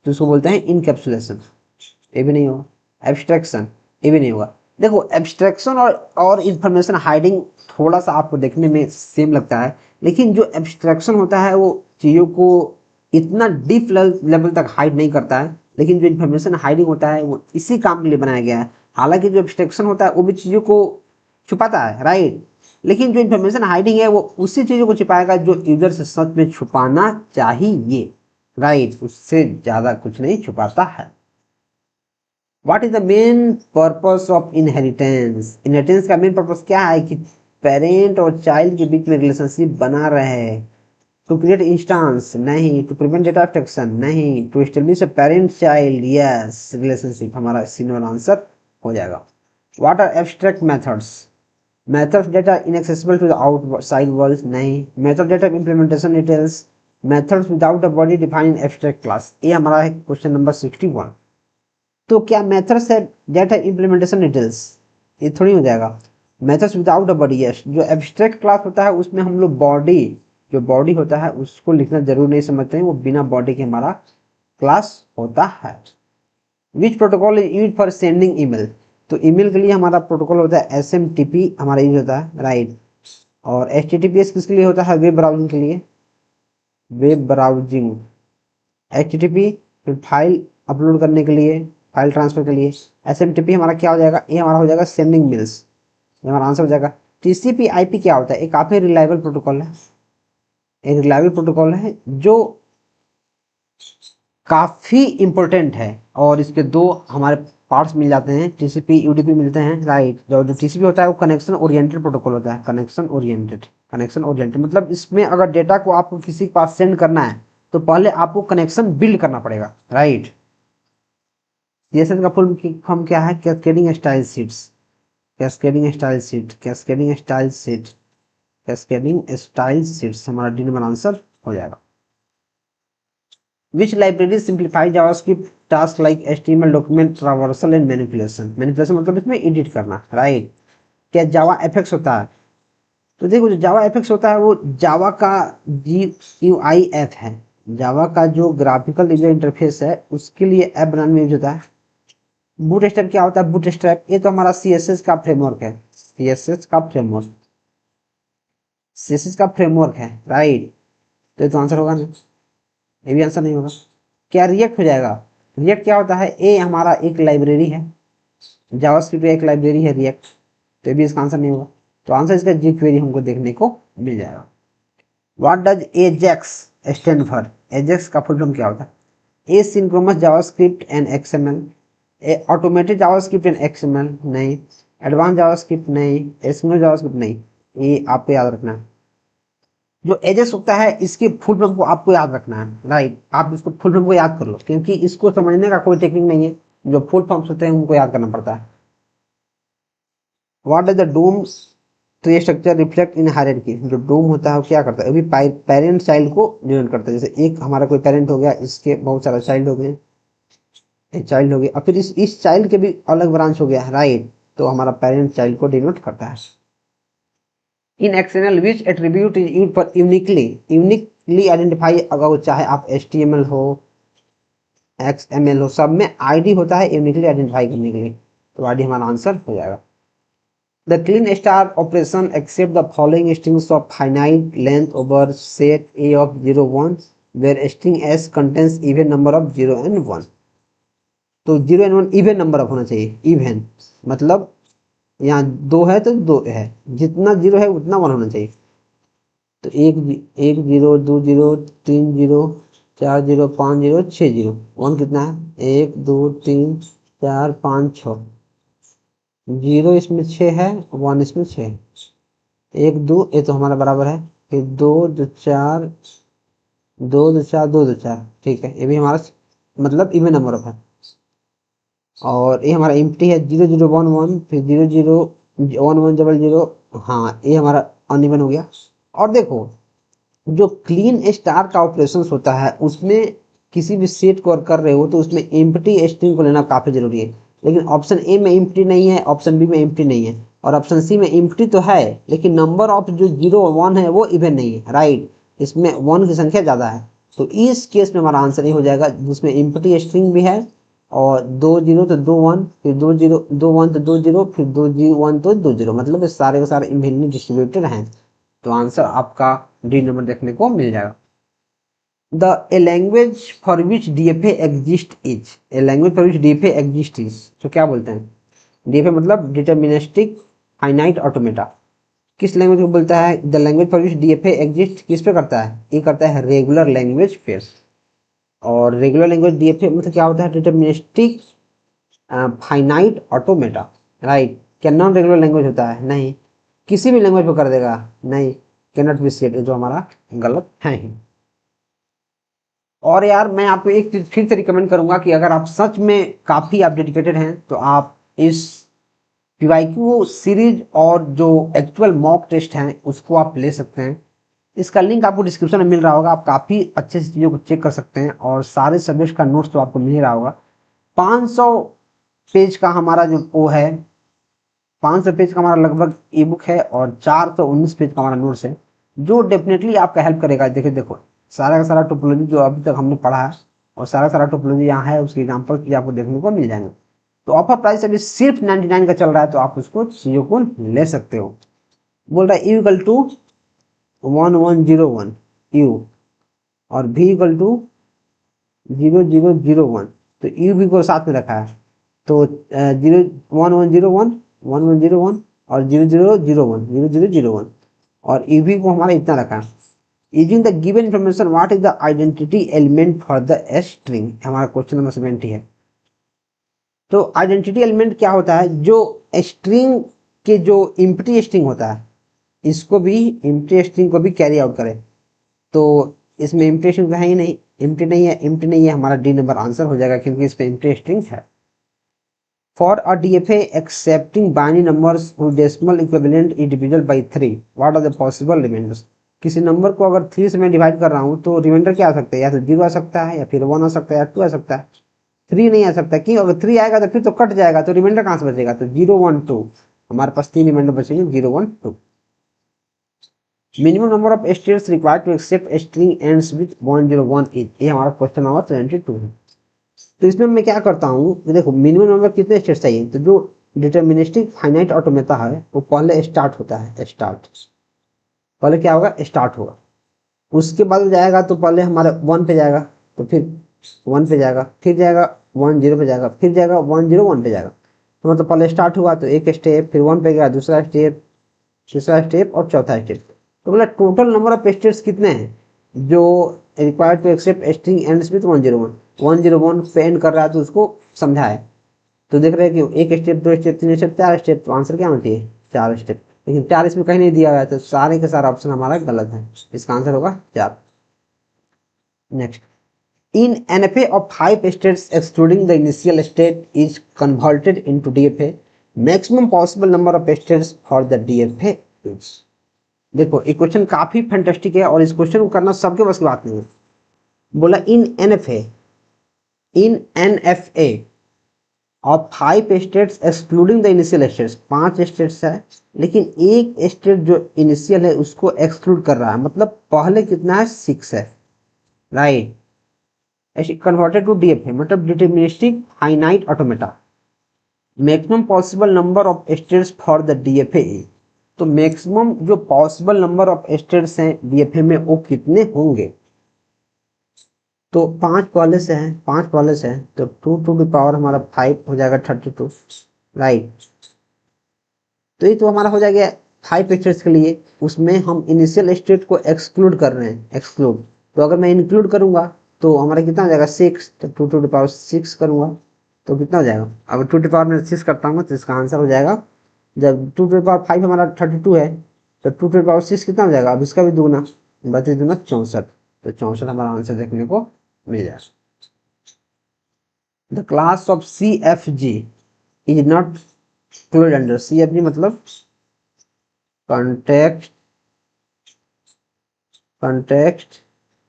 तो उसको बोलते हैं इनकैप्सुलेशन, ये भी नहीं होगा। एब्स्ट्रैक्शन, ये भी नहीं होगा। देखो एब्स्ट्रैक्शन और इंफॉर्मेशन हाइडिंग थोड़ा सा आपको देखने में सेम लगता है, लेकिन जो एब्स्ट्रैक्शन होता है वो चीज़ों को इतना डीप लेवल तक हाइड नहीं करता है, लेकिन जो इन्फॉर्मेशन हाइडिंग होता है वो इसी काम के लिए बनाया गया है। हालांकि जो एब्स्ट्रैक्शन होता है वो भी चीज़ों को छुपाता है, राइट, लेकिन जो इन्फॉर्मेशन हाइडिंग है वो उसी चीज़ों को छुपाएगा जो यूजर से सच में छुपाना चाहिए, राइट, उससे ज़्यादा कुछ नहीं छुपाता है। What is the main purpose of inheritance, inheritance का मेन पर्पस क्या है कि पेरेंट और चाइल्ड के बीच में रिलेशनशिप बना रहे। टू क्रिएट इंस्टांस, नहीं, टू प्रिवेंट डेटा एक्सट्रैक्शन, नहीं, to establish a parent child, yes, relationship, हमारा सिंपल आंसर हो जाएगा। What are abstract methods, methods data inaccessible to the outside world, नहीं, method data implementation details, methods without a body defined abstract class, ये हमारा है question number 61। तो क्या methods है डेटा इम्प्लीमेंटेशन डिटेल्स, ये थोड़ी हो जाएगा। Methods without a body, yes, जो एब्स्ट्रैक्ट क्लास होता है उसमें हम लोग बॉडी, जो बॉडी होता है उसको लिखना जरूर नहीं समझते हैं, वो बिना बॉडी के हमारा क्लास होता है। विच protocol is use for sending email, तो ईमेल के लिए हमारा प्रोटोकॉल होता है SMTP, हमारा यूज होता है, राइट, और HTTPS किसके लिए होता है, वेब ब्राउजिंग के लिए, वेब ब्राउजिंग, HTTP फिर फाइल अपलोड करने के लिए, फाइल ट्रांसफर के लिए। SMTP हमारा क्या हो जाएगा, ये हमारा हो जाएगा सेंडिंग मेल्स, ये हमारा आंसर हो जाएगा। TCP/IP क्या होता है, एक काफी रिलायबल प्रोटोकॉल है, एक रिलायबल प्रोटोकॉल है जो काफी इंपॉर्टेंट है, और इसके 2 हमारे पार्ट्स मिल जाते हैं, TCP UDP मिलते हैं, राइट। जो TCP होता है वो कनेक्शन ओरिएंटेड प्रोटोकॉल होता है, कनेक्शन ओरिएंटेड मतलब इसमें अगर डेटा को आपको किसी के पास सेंड करना है तो पहले आपको कनेक्शन बिल्ड करना पड़ेगा, राइट। CSS का फुल फॉर्म क्या है, cascading style sheets, cascading style sheets हमारा डी नंबर आंसर हो जाएगा। Which library simplify JavaScript task like HTML document traversal and manipulation, मतलब इसमें एडिट करना, राइट। क्या जावा एफएक्स होता है, तो देखो जो जावा एफएक्स होता है वो जावा का GUI है, जावा का जो ग्राफिकल यूजर इंटरफेस है उसके लिए ऐप बनाने में यूज होता है। बूटस्ट्रैप क्या होता है, बूटस्ट्रैप ये तो हमारा CSS का फ्रेमवर्क है, CSS का फ्रेमवर्क है, राइट, तो ये तो आंसर होगा ना, ये भी आंसर नहीं होगा। क्या रिएक्ट हो जाएगा, रिएक्ट क्या होता है, ये हमारा एक लाइब्रेरी है, जावास्क्रिप्ट एक लाइब्रेरी है रिएक्ट, तो ये भी इसका आंसर नहीं होगा, तो आंसर इसका jQuery हमको देखने को मिल जाएगा। What does Ajax stand for, Ajax का फुल फॉर्म क्या होता है, asynchronous JavaScript and XML, automated JavaScript and XML नहीं, एडवांस जावास्क्रिप्ट नहीं, एसक्यूएल जावास्क्रिप्ट नहीं। ये आपको याद रखना है। जो एजेस होता है इसके फुल फॉर्म को आपको याद रखना है, राइट। आप इसको फुल फॉर्म को याद कर लो, क्योंकि इसको समझने का कोई टेक्निक नहीं है, जो फुल फॉर्म्स होते हैं उनको याद करना पड़ता है। What does the doom tree structure reflect in hierarchy? जो डूम होता है वो क्या करता है, अभी पेरेंट चाइल्ड को डिनोट करता है। जैसे एक हमारा कोई पेरेंट हो गया, इसके बहुत सारा चाइल्ड हो गए, एक चाइल्ड हो गया, और फिर इस चाइल्ड के भी अलग ब्रांच हो गया, राइट। तो हमारा पेरेंट चाइल्ड को डिनोट करता है। In XML which attribute is used for uniquely identify, अगर चाहे आप HTML हो, XML हो, सब में आईडी होता है यूनिकली आइडेंटिफाई करने के लिए। तो आईडी हमारा आंसर हो जाएगा। The Kleene star operation accept the following strings of finite length over set A of 0 1 where string S contains even number of 0 and 1। तो 0 and 1 इवन नंबर ऑफ होना चाहिए। इवन मतलब यहाँ 2 है तो 2 है, जितना 0 है उतना 1 होना चाहिए। तो 1 0 2 0 3 0 4 0 5 0 6 0, 1 कितना है, 1 2 3 4 5 6, 0 इसमें 6 है, 1 इसमें 6 है, 1 2 ये तो हमारा बराबर है, फिर 2 2 4 2 2 4 2 2 4, ठीक है, ये भी हमारा मतलब इवन नंबर ऑफ है। और ये हमारा एम्प्टी है 0 0 1 1, फिर 0 0 1 1 डबल 0, हाँ ये हमारा अनइवन हो गया। और देखो जो क्लीन स्टार का ऑपरेशन होता है उसमें किसी भी सेट को कर रहे हो तो उसमें एम्प्टी स्ट्रिंग को लेना काफी जरूरी है। लेकिन ऑप्शन ए में एम्प्टी नहीं है, ऑप्शन बी में एम्प्टी नहीं है, और ऑप्शन सी में एम्प्टी तो है लेकिन नंबर ऑफ जो 0 1 है वो इवन नहीं है, राइट। इसमें 1 की संख्या ज्यादा है। तो इस केस में हमारा आंसर ये हो जाएगा जिसमें एम्प्टी स्ट्रिंग भी है, और 2 0 तो 2 1, फिर 2 0 2 1 तो 2 0, फिर 2 1 तो 2 0, मतलब ये सारे के सारे इवनली डिस्ट्रीब्यूटेड हैं। तो आंसर आपका डी नंबर देखने को मिल जाएगा। A language for which DFA exists is, a language for which DFA exists is, तो क्या बोलते हैं, DFA मतलब डिटर्मिनिस्टिक फाइनाइट ऑटोमेटा। किस लैंग्वेज को बोलता है? The language for which DFA exist किस पे करता है? ये करता है रेगुलर लैंग्वेज पे। और रेगुलर लैंग्वेज DFA मतलब क्या होता है? Deterministic finite automata, right. क्या नॉन रेगुलर लैंग्वेज होता है? नहीं। किसी भी लैंग्वेज पे कर देगा? नहीं। कैनॉट बी सेड, जो हमारा गलत है ही। और यार मैं आपको एक चीज फिर से रिकमेंड करूंगा कि अगर आप सच में काफी आप डेडिकेटेड हैं तो आप इस PYQ सीरीज और जो एक्चुअल मॉक टेस्ट हैं उसको आप ले सकते हैं। इसका लिंक आपको डिस्क्रिप्शन में मिल रहा होगा, आप काफी अच्छे से चीजों को चेक कर सकते हैं, और सारे सब्जेक्ट का नोट्स तो आपको मिल ही रहा होगा। 500 पेज का हमारा जो वो है, 500 पेज का हमारा लगभग ई बुक है, और 419 पेज का हमारा नोट्स है, जो डेफिनेटली आपका हेल्प करेगा। देखो सारा का सारा टोपोलॉजी जो अभी तक हमने पढ़ा है और सारा टोपोलॉजी यहाँ है, उसके एग्जाम्पल भी आपको देखने को मिल जाएंगे। तो ऑफर प्राइस अभी सिर्फ 99 का चल रहा है, तो आप उसको चीजों को ले सकते हो। बोल रहा है U इक्वल टू 1101 U और V इक्वल टू 0001, तो U V को साथ में रखा है, तो 1101 1101 और 0001 और EV को हमारा इतना रखा है। Using the given information, what is the identity element for the string? हमारा क्वेश्चन नंबर 70 है। तो आइडेंटिटी एलिमेंट क्या होता है? जो स्ट्रिंग के जो एम्प्टी स्ट्रिंग होता है, इसको भी एम्प्टी स्ट्रिंग को भी कैरी आउट करे। तो इसमें एम्प्टी स्ट्रिंग है ही नहीं, एम्प्टी नहीं है, हमारा डी नंबर आंसर हो जाएगा क्योंकि इसमें एम्प्टी स्ट्रिंग है। For a DFA accepting binary numbers whose decimal equivalent is divisible by 3, what are the possible remainders? किसी नंबर को अगर 3 से मैं डिवाइड कर रहा हूँ तो रिमाइंडर क्या आ सकता है? या तो 0 आ सकता है, या फिर 1 आ सकता है, या 2 आ सकता है। 3 नहीं आ सकता, क्यों? अगर 3 आएगा तो फिर तो कट जाएगा, तो रिमाइंडर कहाँ से बचेगा? तो 0 1 2, हमारे पास 3 रिमाइंडर बचेंगे, 0 1 2। Minimum number of states required to accept string ends with 101 is, ये हमारा क्वेश्चन नंबर 72 है। तो इसमें मैं क्या करता हूँ, देखो मिनिमम नंबर कितने स्टेट्स चाहिए, तो जो डिटर्मिनिस्टिक फाइनाइट ऑटोमेटा है वो पहले स्टार्ट होता है, पहले क्या होगा? स्टार्ट होगा। उसके बाद जाएगा तो पहले हमारा 1 पे जाएगा, तो फिर 1 पे जाएगा, फिर जाएगा 1 0 पे जाएगा, फिर जाएगा 1 0 1 पे जाएगा। तो मतलब पहले स्टार्ट हुआ तो एक स्टेप, फिर 1 पे गया, दूसरा स्टेप, तीसरा स्टेप और चौथा स्टेप। तो बोला टोटल नंबर ऑफ स्टेट्स कितने हैं जो required to accept string ends with 101 पे एंड कर रहा है, तो उसको समझाए तो देख रहे हैं कि एक स्टेप, दो स्टेप, तीन स्टेप, चार स्टेप, तो आंसर क्या होना चाहिए? 4 स्टेप। लेकिन 4 इसमें कहीं नहीं दिया हुआ है, तो सारे के सारा ऑप्शन हमारा गलत है। इसका आंसर होगा 4। Next, in NFA of 5 states excluding the initial state is converted into DFA, maximum possible number of states for the DFA is। देखो ये क्वेश्चन काफी फैंटास्टिक है और इस क्वेश्चन को करना सबके बस की बात नहीं है। बोला इन NFA of 5 states excluding the initial states, 5 states है लेकिन एक स्टेट जो इनिशियल है उसको एक्सक्लूड कर रहा है, मतलब पहले कितना है? 6 है, राइट। कन्वर्टेड टू DFA मतलब deterministic finite automata, maximum possible number of states for the DFA। तो मैक्सिमम जो पॉसिबल नंबर ऑफ स्टेट्स हैं DFA में वो कितने होंगे? तो 5 पहले से हैं, 5 पहले से हैं, तो 2 टू द पावर हमारा 5 हो जाएगा 32, राइट। तो ये तो हमारा हो जाएगा 5 स्टेट्स के लिए, उसमें हम इनिशियल स्टेट को एक्सक्लूड कर रहे हैं, एक्सक्लूड। तो अगर मैं इंक्लूड करूंगा तो हमारा कितना हो जाएगा? 6। तो 2 टू द पावर 6 करूंगा तो कितना हो जाएगा? अगर 2 टू द पावर में 6 करता हूँ तो इसका आंसर हो जाएगा, जब 2 टू द पावर 5 हमारा 32 है तो 2 टू द पावर 6 कितना हो जाएगा? अब इसका भी दुगना, 32 दूना 64, तो 64 हमारा आंसर देखने को मिल जाएगा। The class of CFG is not included under CFG मतलब context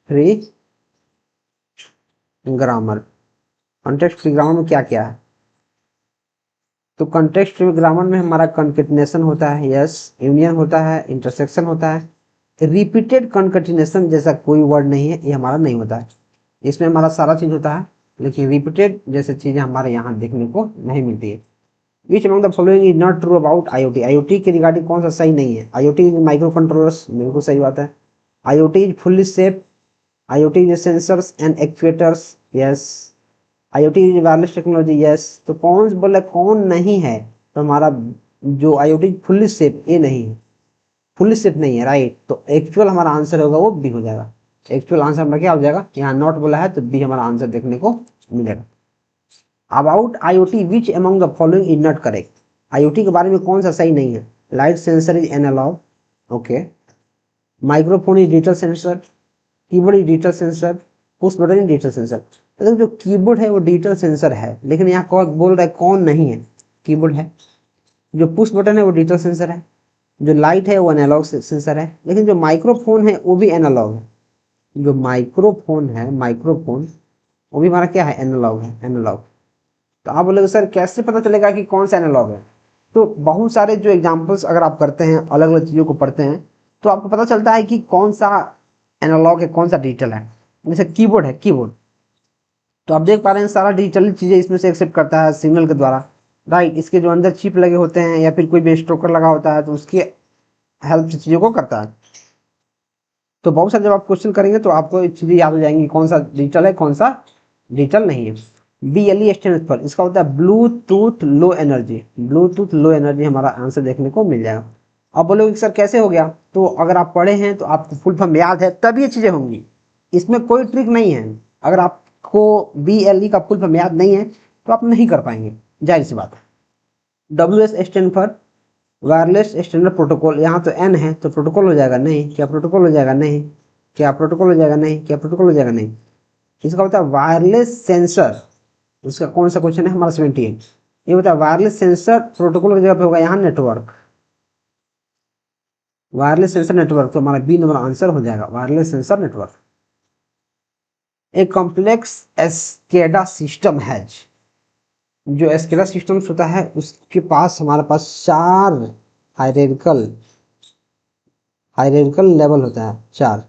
free grammar. Context free grammar में क्या क्या है? तो कॉन्टेक्स्ट फ्री ग्रामर में हमारा कॉन्केटिनेशन होता है, यस, यूनियन होता है, इंटरसेक्शन होता है, रिपीटेड कॉन्केटिनेशन जैसा कोई वर्ड नहीं है, ये हमारा नहीं होता है। इसमें हमारा सारा चीज होता है लेकिन रिपीटेड जैसे चीजें हमारे यहाँ देखने को नहीं मिलती है। विच among the following is not true about IoT? IoT के रिगार्डिंग कौन सा सही नहीं है? IoT इज माइक्रो कंट्रोलर्स, बिल्कुल सही बात है। IoT is fully safe, IoT is sensors and actuators, yes. IoT is wireless technology, yes. तो कौन बोला कौन नहीं है? तो हमारा जो IoT फुल्ली सेफ, ये नहीं है, फुल्ली सेफ नहीं है, राइट। तो एक्चुअल हमारा आंसर होगा वो बी हो जाएगा। एक्चुअल आंसर हमारा क्या हो जाएगा? यहाँ नॉट बोला है तो बी हमारा आंसर देखने को मिलेगा। About IoT which among the following is not correct? IoT के बारे में कौन सा सही नहीं है? Light sensor is analogue, okay. Microphone is digital sensor, keyboard is digital sensor, push button is digital sensor. तो जो कीबोर्ड है वो डिजिटल सेंसर है, लेकिन यहाँ कौन बोल रहा है कौन नहीं है? कीबोर्ड है। जो पुश बटन है वो डिजिटल सेंसर है, जो लाइट है वो एनालॉग सेंसर है, लेकिन जो माइक्रोफोन है वो भी एनालॉग है। जो माइक्रोफोन है, माइक्रोफोन वो भी हमारा क्या है? एनालॉग है, एनालॉग। तो आप बोलोगे सर कैसे पता चलेगा कि कौन सा एनालॉग है? तो बहुत सारे जो एग्जांपल्स अगर आप करते हैं, अलग अलग चीज़ों को पढ़ते हैं, तो आपको पता चलता है कि कौन सा एनालॉग है, कौन सा डिजिटल है। जैसे कीबोर्ड है, कीबोर्ड तो आप देख पा रहे हैं सारा डिजिटल चीज़ें इसमें से एक्सेप्ट करता है सिग्नल के द्वारा, राइट। इसके जो अंदर चिप लगे होते हैं या फिर कोई भी स्ट्रोकर लगा होता है तो उसके हेल्प से चीज़ों को करता है। तो बहुत सारे जब आप क्वेश्चन करेंगे तो आपको चीज़ें याद हो जाएंगी कौन सा डिजिटल है, कौन सा डिजिटल नहीं है। BLE स्टैंड पर इसका होता है Bluetooth low energy, Bluetooth low energy हमारा आंसर देखने को मिल जाएगा। अब बोलोगे सर कैसे हो गया? तो अगर आप पढ़े हैं तो आपको फुल फॉर्म याद है तब ये चीज़ें होंगी, इसमें कोई ट्रिक नहीं है। अगर आपको BLE का फुल फॉर्म याद नहीं है तो आप नहीं कर पाएंगे, जाहिर सी बात है। WS स्टैंड पर वायरलेस स्टैंडर्ड प्रोटोकॉल, यहाँ तो N है तो प्रोटोकॉल हो जाएगा नहीं, क्या प्रोटोकॉल हो जाएगा नहीं, क्या प्रोटोकॉल हो जाएगा नहीं, क्या प्रोटोकॉल हो जाएगा नहीं। इसका होता है वायरलेस सेंसर, उसका कौन सा क्वेश्चन है? हमारा 78। ये होता है वायरलेस सेंसर प्रोटोकॉल की जगह पे होगा यहाँ नेटवर्क, वायरलेस सेंसर नेटवर्क, तो हमारा बी नंबर आंसर हो जाएगा, वायरलेस सेंसर नेटवर्क। एक कॉम्प्लेक्स एस्केडा सिस्टम है, जो एस्केडा सिस्टम होता है उसके पास हमारे पास 4 हायरार्किकल लेवल होता है, 4।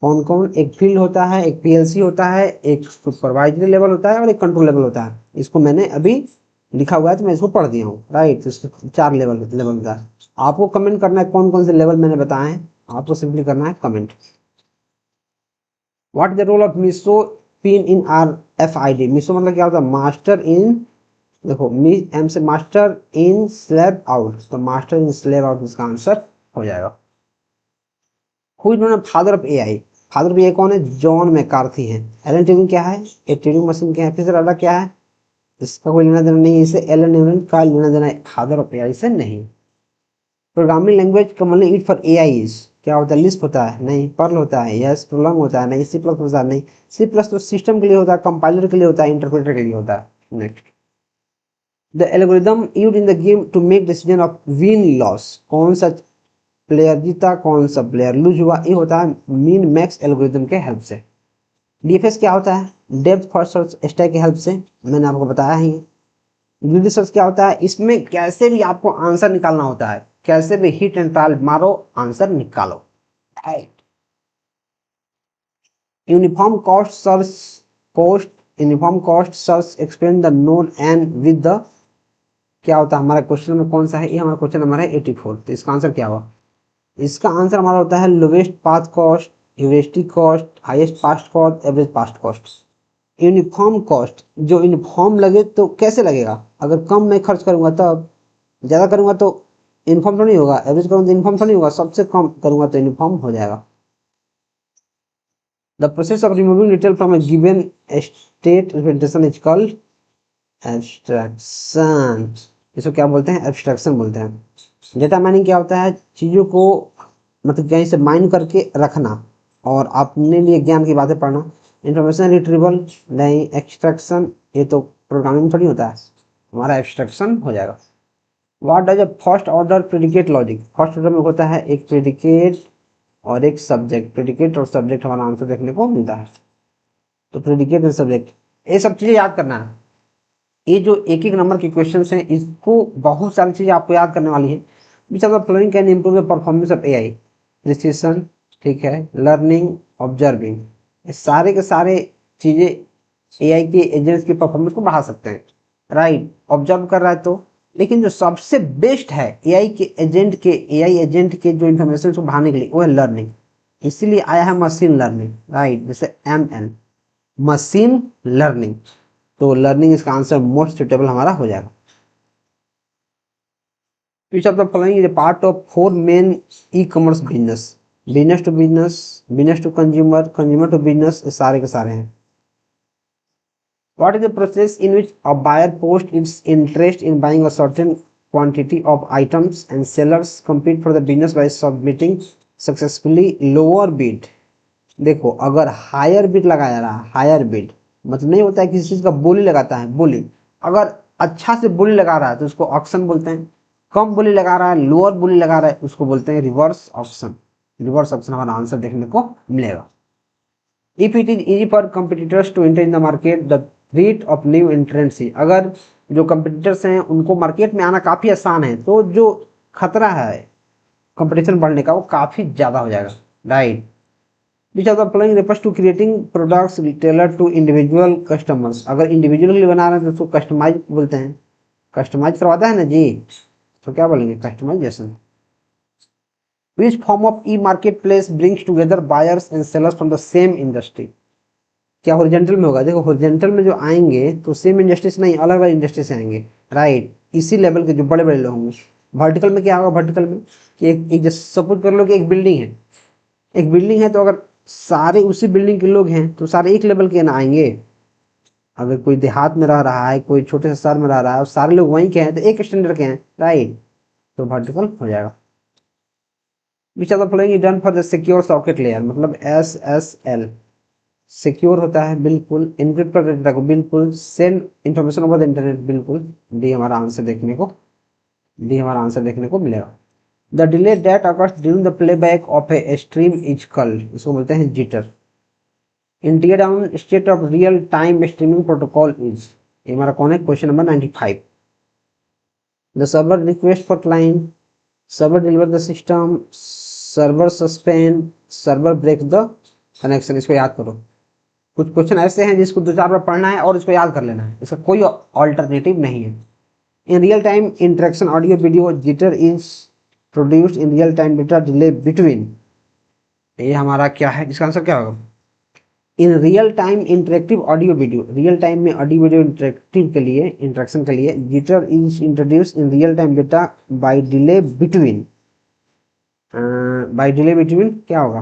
कौन कौन? एक फील्ड होता है, एक PLC होता है, एक सुपरवाइजरी लेवल होता है और एक कंट्रोल लेवल होता है। इसको मैंने अभी लिखा हुआ है तो मैं इसको पढ़ दिया हूँ, राइट। तो इसके 4 लेवल होता है। आपको कमेंट करना है कौन कौन से लेवल मैंने बताए हैं, आपको सिंपली करना है comment. What is the role of MISO pin in RFID? MISO मतलब क्या होता है? मास्टर इन, देखो M से मास्टर इन स्लैब आउट, तो मास्टर इन स्लैब आउट इसका आंसर हो जाएगा। Who is known father of AI? Father of AI कौन है? जॉन मैकार्थी है। एलन ट्यूरिंग क्या है? एक ट्यूरिंग मशीन क्या है? फिर अगला क्या है? इसका कोई लेना देना नहीं, इसे एलन न्यूलन का लेना देना फादर ऑफ एआई से नहीं। Programming language commonly used for AI is, क्या होता है, लिस्प होता है नहीं, पर्ल होता है यस, प्रोलॉन्ग होता है नहीं, सी प्लस होता है नहीं, सी प्लस तो सिस्टम के लिए होता है, कंपाइलर के लिए होता है, इंटरप्रेटर के लिए होता है। Next, the algorithm used in the game to make decision of win loss, कौन सा प्लेयर जीता कौन सा प्लेयर लूज हुआ, ये होता है मीन मैक्स एल्गोरिदम के हेल्प से। डीएफएस क्या होता है, डेप्थ फर्स्ट सर्च स्टैक की हेल्प से, मैंने आपको बताया ही। ग्रीडी सर्च क्या होता है, इसमें कैसे भी आपको आंसर निकालना होता है, कैसे भी हिट एंड ट्रायल मारो आंसर निकालो। Uniform cost search explain the node and with the, क्या होता है हमारा क्वेश्चन नंबर कौन सा है, ये हमारा क्वेश्चन नंबर है 84। तो इसका आंसर क्या हुआ, इसका आंसर हमारा होता है lowest path cost, heuristic cost, highest fast cost, average fast cost. Uniform cost, जो यूनिफॉर्म लगे तो कैसे लगेगा, अगर कम मैं खर्च करूंगा तब, ज्यादा करूंगा तो यूनिफॉर्म तो नहीं होगा, एवरेज करूंगा तो यूनिफॉर्म तो नहीं होगा, सबसे कम करूंगा तो यूनिफॉर्म हो जाएगा। The process of removing detail from A given state representation is called abstraction. इसको क्या बोलते हैं, एब्स्ट्रैक्शन बोलते हैं। डेटा माइनिंग क्या होता है, चीजों को मतलब कहीं से माइन करके रखना और अपने लिए ज्ञान की बातें पढ़ना। इंफॉर्मेशन रिट्रीवल नहीं, एक्सट्रैक्शन ये तो प्रोग्रामिंग थोड़ी होता है, हमारा एब्स्ट्रैक्शन हो जाएगा। What does a first order predicate logic, first order में होता है एक प्रेडिकेट और एक सब्जेक्ट, प्रेडिकेट और सब्जेक्ट हमारा आंसर देखने को मिलता है। तो प्रेडिकेट और सब्जेक्ट, ये सब चीजें याद करना है। ये जो एक एक नंबर के क्वेश्चन हैं, इसको बहुत सारी चीजें आपको याद करने वाली है। विच of the following can improve the performance of AI, precision, ठीक है, लर्निंग, ऑब्जर्विंग, ये सारे के सारे चीजें एआई के एजेंट्स की परफॉर्मेंस को बढ़ा सकते हैं। राइट, ऑब्जर्व कर रहा है तो, लेकिन जो सबसे बेस्ट है एआई एजेंट के जो इन्फॉर्मेशन को बढ़ाने के लिए वो है लर्निंग, इसीलिए आया है मशीन लर्निंग। राइट, जैसे ML मशीन लर्निंग, तो लर्निंग इसका आंसर मोस्ट सुटेबल हमारा हो जाएगा। Which of the following is part of 4 main e commerce business, business to business, business to consumer, consumer to business, ये सारे के सारे हैं। What is the process in which a buyer posts its interest in buying a certain quantity of items and sellers compete for the business by submitting successfully lower bid? देखो, अगर higher bid लगाया रहा, higher bid मतलब नहीं होता है किसी चीज का बोली लगाता है, बोली अगर अच्छा से बोली लगा रहा है तो उसको ऑक्शन बोलते हैं, कम बोली लगा रहा है, लोअर बोली लगा रहा है, उसको बोलते हैं रिवर्स ऑक्शन। रिवर्स ऑक्शन हमारा आंसर देखने को मिलेगा। If it is easy for competitors to enter in the market, the rate of new entrants, अगर जो competitors हैं उनको मार्केट में आना काफी आसान है तो जो खतरा है कंपटीशन बढ़ने का वो काफी ज्यादा हो जाएगा। Right, which of the following refers to creating products tailor to individual customers, अगर इंडिविजुअल के लिए बना रहे हैं तो उसको कस्टमाइज बोलते हैं, कस्टमाइज करवाता है ना जी, तो क्या बोलेंगे, customization. Which form of e-marketplace brings together buyers and sellers from the same industry? क्या हॉरिजॉन्टल में होगा, देखो हॉरिजॉन्टल में जो आएंगे तो सेम इंडस्ट्री से नहीं, अलग अलग इंडस्ट्री से आएंगे। राइट, इसी लेवल के जो बड़े बड़े लोग होंगे। वर्टिकल में क्या होगा, वर्टिकल में कि एक जैसे सपोज कर लो कि एक बिल्डिंग है, एक बिल्डिंग है तो अगर सारे उसी बिल्डिंग के लोग हैं तो सारे एक लेवल के ना आएंगे। अगर कोई देहात में रह रहा है, कोई छोटे से शहर में रह रहा है और सारे लोग वहीं के हैं तो एक स्टैंडर्ड के हैं। राइट, तो वर्टिकल हो जाएगा। Which of the following is done for the secure socket layer, मतलब SSL, सिक्योर होता है बिल्कुल, इनक्रिप्ट कर डेटा को बिल्कुल, send information over the internet बिल्कुल। डी हमारा आंसर देखने को मिलेगा। The delay that occurs during the playback of a stream is called, इसको बोलते हैं jitter. In teardown state of real time streaming protocol is, ये हमारा कौन है, question number 95। The server request for client, server deliver the system, server suspend, server break the connection. इसको याद करो, कुछ क्वेश्चन ऐसे हैं जिसको 2-4 बार पढ़ना है और इसको याद कर लेना है, इसका कोई ऑल्टरनेटिव नहीं है। In real time interaction audio video jitter is produced in real time data delay between, ये हमारा क्या है, इसका आंसर क्या होगा, in real time interactive audio video, real time में ऑडियो वीडियो इंटरेक्टिव के लिए, इंटरेक्शन के लिए jitter is introduce in real time data by delay between, by delay between क्या होगा,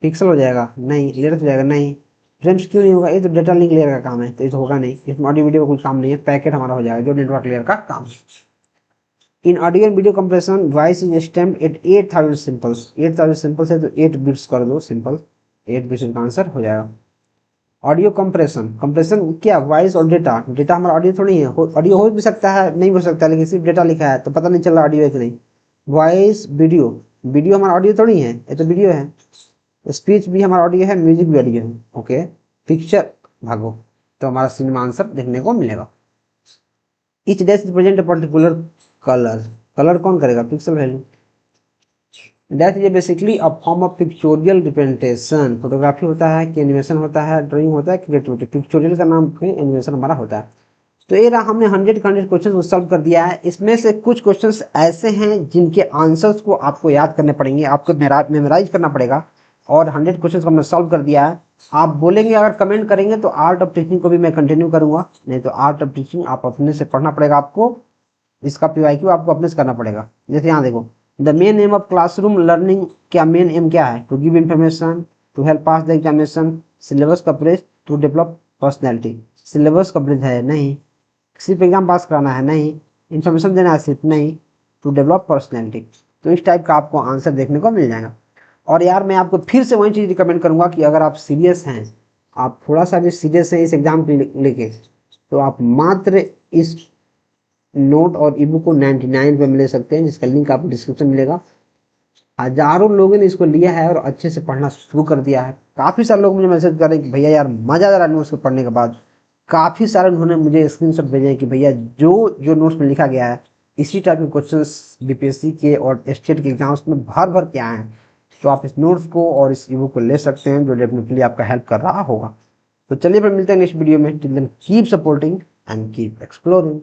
पिक्सल हो जाएगा नहीं, लेट हो जाएगा नहीं, फ्रेंड्स क्यों नहीं होगा, ये तो डेटा लिंक लेयर का काम है, तो ये तो होगा नहीं, इसमें ऑडियो वीडियो का कोई काम नहीं है, पैकेट हमारा हो जाएगा जो नेटवर्क लेयर का काम है। In audio and video compression voice is stamped at 8000 samples, 8000 samples है तो 8 बिट्स कर दो सिंपल, 8 बिट्स का आंसर हो जाएगा। ऑडियो कंप्रेशन, कंप्रेशन क्या, वॉइस और डेटा, डेटा हमारा ऑडियो थोड़ी है, ऑडियो हो भी सकता है नहीं हो सकता, लेकिन सिर्फ डेटा लिखा है तो पता नहीं चल रहा ऑडियो है कि नहीं। वॉइस वीडियो, वीडियो हमारा ऑडियो थोड़ी है, ये तो वीडियो है। स्पीच भी हमारा ऑडियो है, म्यूजिक भी ऑडियो है। ओके, पिक्चर भागो, तो हमारा सिनेमा आंसर देखने को मिलेगा। Etch dash represent a particular colour, colour कौन करेगा, pixel value. Dash is basically a form of pictorial representation, photography होता है कि एनिमेशन होता है, ड्राइंग होता है, क्रिएटिविटी, पिक्चोरियल का नाम एनिमेशन हमारा होता है। तो ये रहा, हमने 100 क्वेश्चन को सॉल्व कर दिया है। इसमें से कुछ क्वेश्चंस ऐसे हैं जिनके आंसर्स को आपको याद करने पड़ेंगे, आपको मेमोराइज करना पड़ेगा, और 100 क्वेश्चन को हमने सॉल्व कर दिया है। आप बोलेंगे, अगर कमेंट करेंगे तो आर्ट ऑफ टीचिंग को भी मैं कंटिन्यू करूंगा, नहीं तो आर्ट ऑफ टीचिंग आप अपने से पढ़ना पड़ेगा आपको, इसका PYQ आपको अपने से करना पड़ेगा। जैसे यहाँ देखो, the main aim of classroom learning, क्या मेन एम क्या है, to give information, to help pass the examination, syllabus coverage, to develop personality. Syllabus coverage है नहीं, सिर्फ एग्जाम पास कराना है नहीं, इन्फॉर्मेशन देना है सिर्फ नहीं, टू डेवलप पर्सनैलिटी। तो इस टाइप का आपको आंसर देखने को मिल जाएगा। और यार मैं आपको फिर से वही चीज़ रिकमेंड करूंगा कि अगर आप सीरियस हैं, आप थोड़ा सा भी सीरियस हैं इस एग्जाम को लेके, तो आप मात्र इस नोट और ई बुक को 99 रुपये में ले सकते हैं, जिसका लिंक आपको डिस्क्रिप्शन मिलेगा। हजारों लोगों ने इसको लिया है और अच्छे से पढ़ना शुरू कर दिया है। काफ़ी सारे लोग मुझे मैसेज कर रहे हैं कि भैया यार मज़ा आ रहा है नोट्स को पढ़ने के बाद। काफ़ी सारे उन्होंने मुझे स्क्रीनशॉट भेजे हैं कि भैया जो नोट्स में लिखा गया है, इसी टाइप के क्वेश्चंस BPSC के और स्टेट के एग्जाम्स में भर भर के आए हैं। तो आप इस नोट्स को और इस ई बुक को ले सकते हैं, जो डेफिनेटली आपका हेल्प कर रहा होगा। तो चलिए फिर मिलते हैं नेक्स्ट वीडियो में। Till then keep supporting and keep exploring.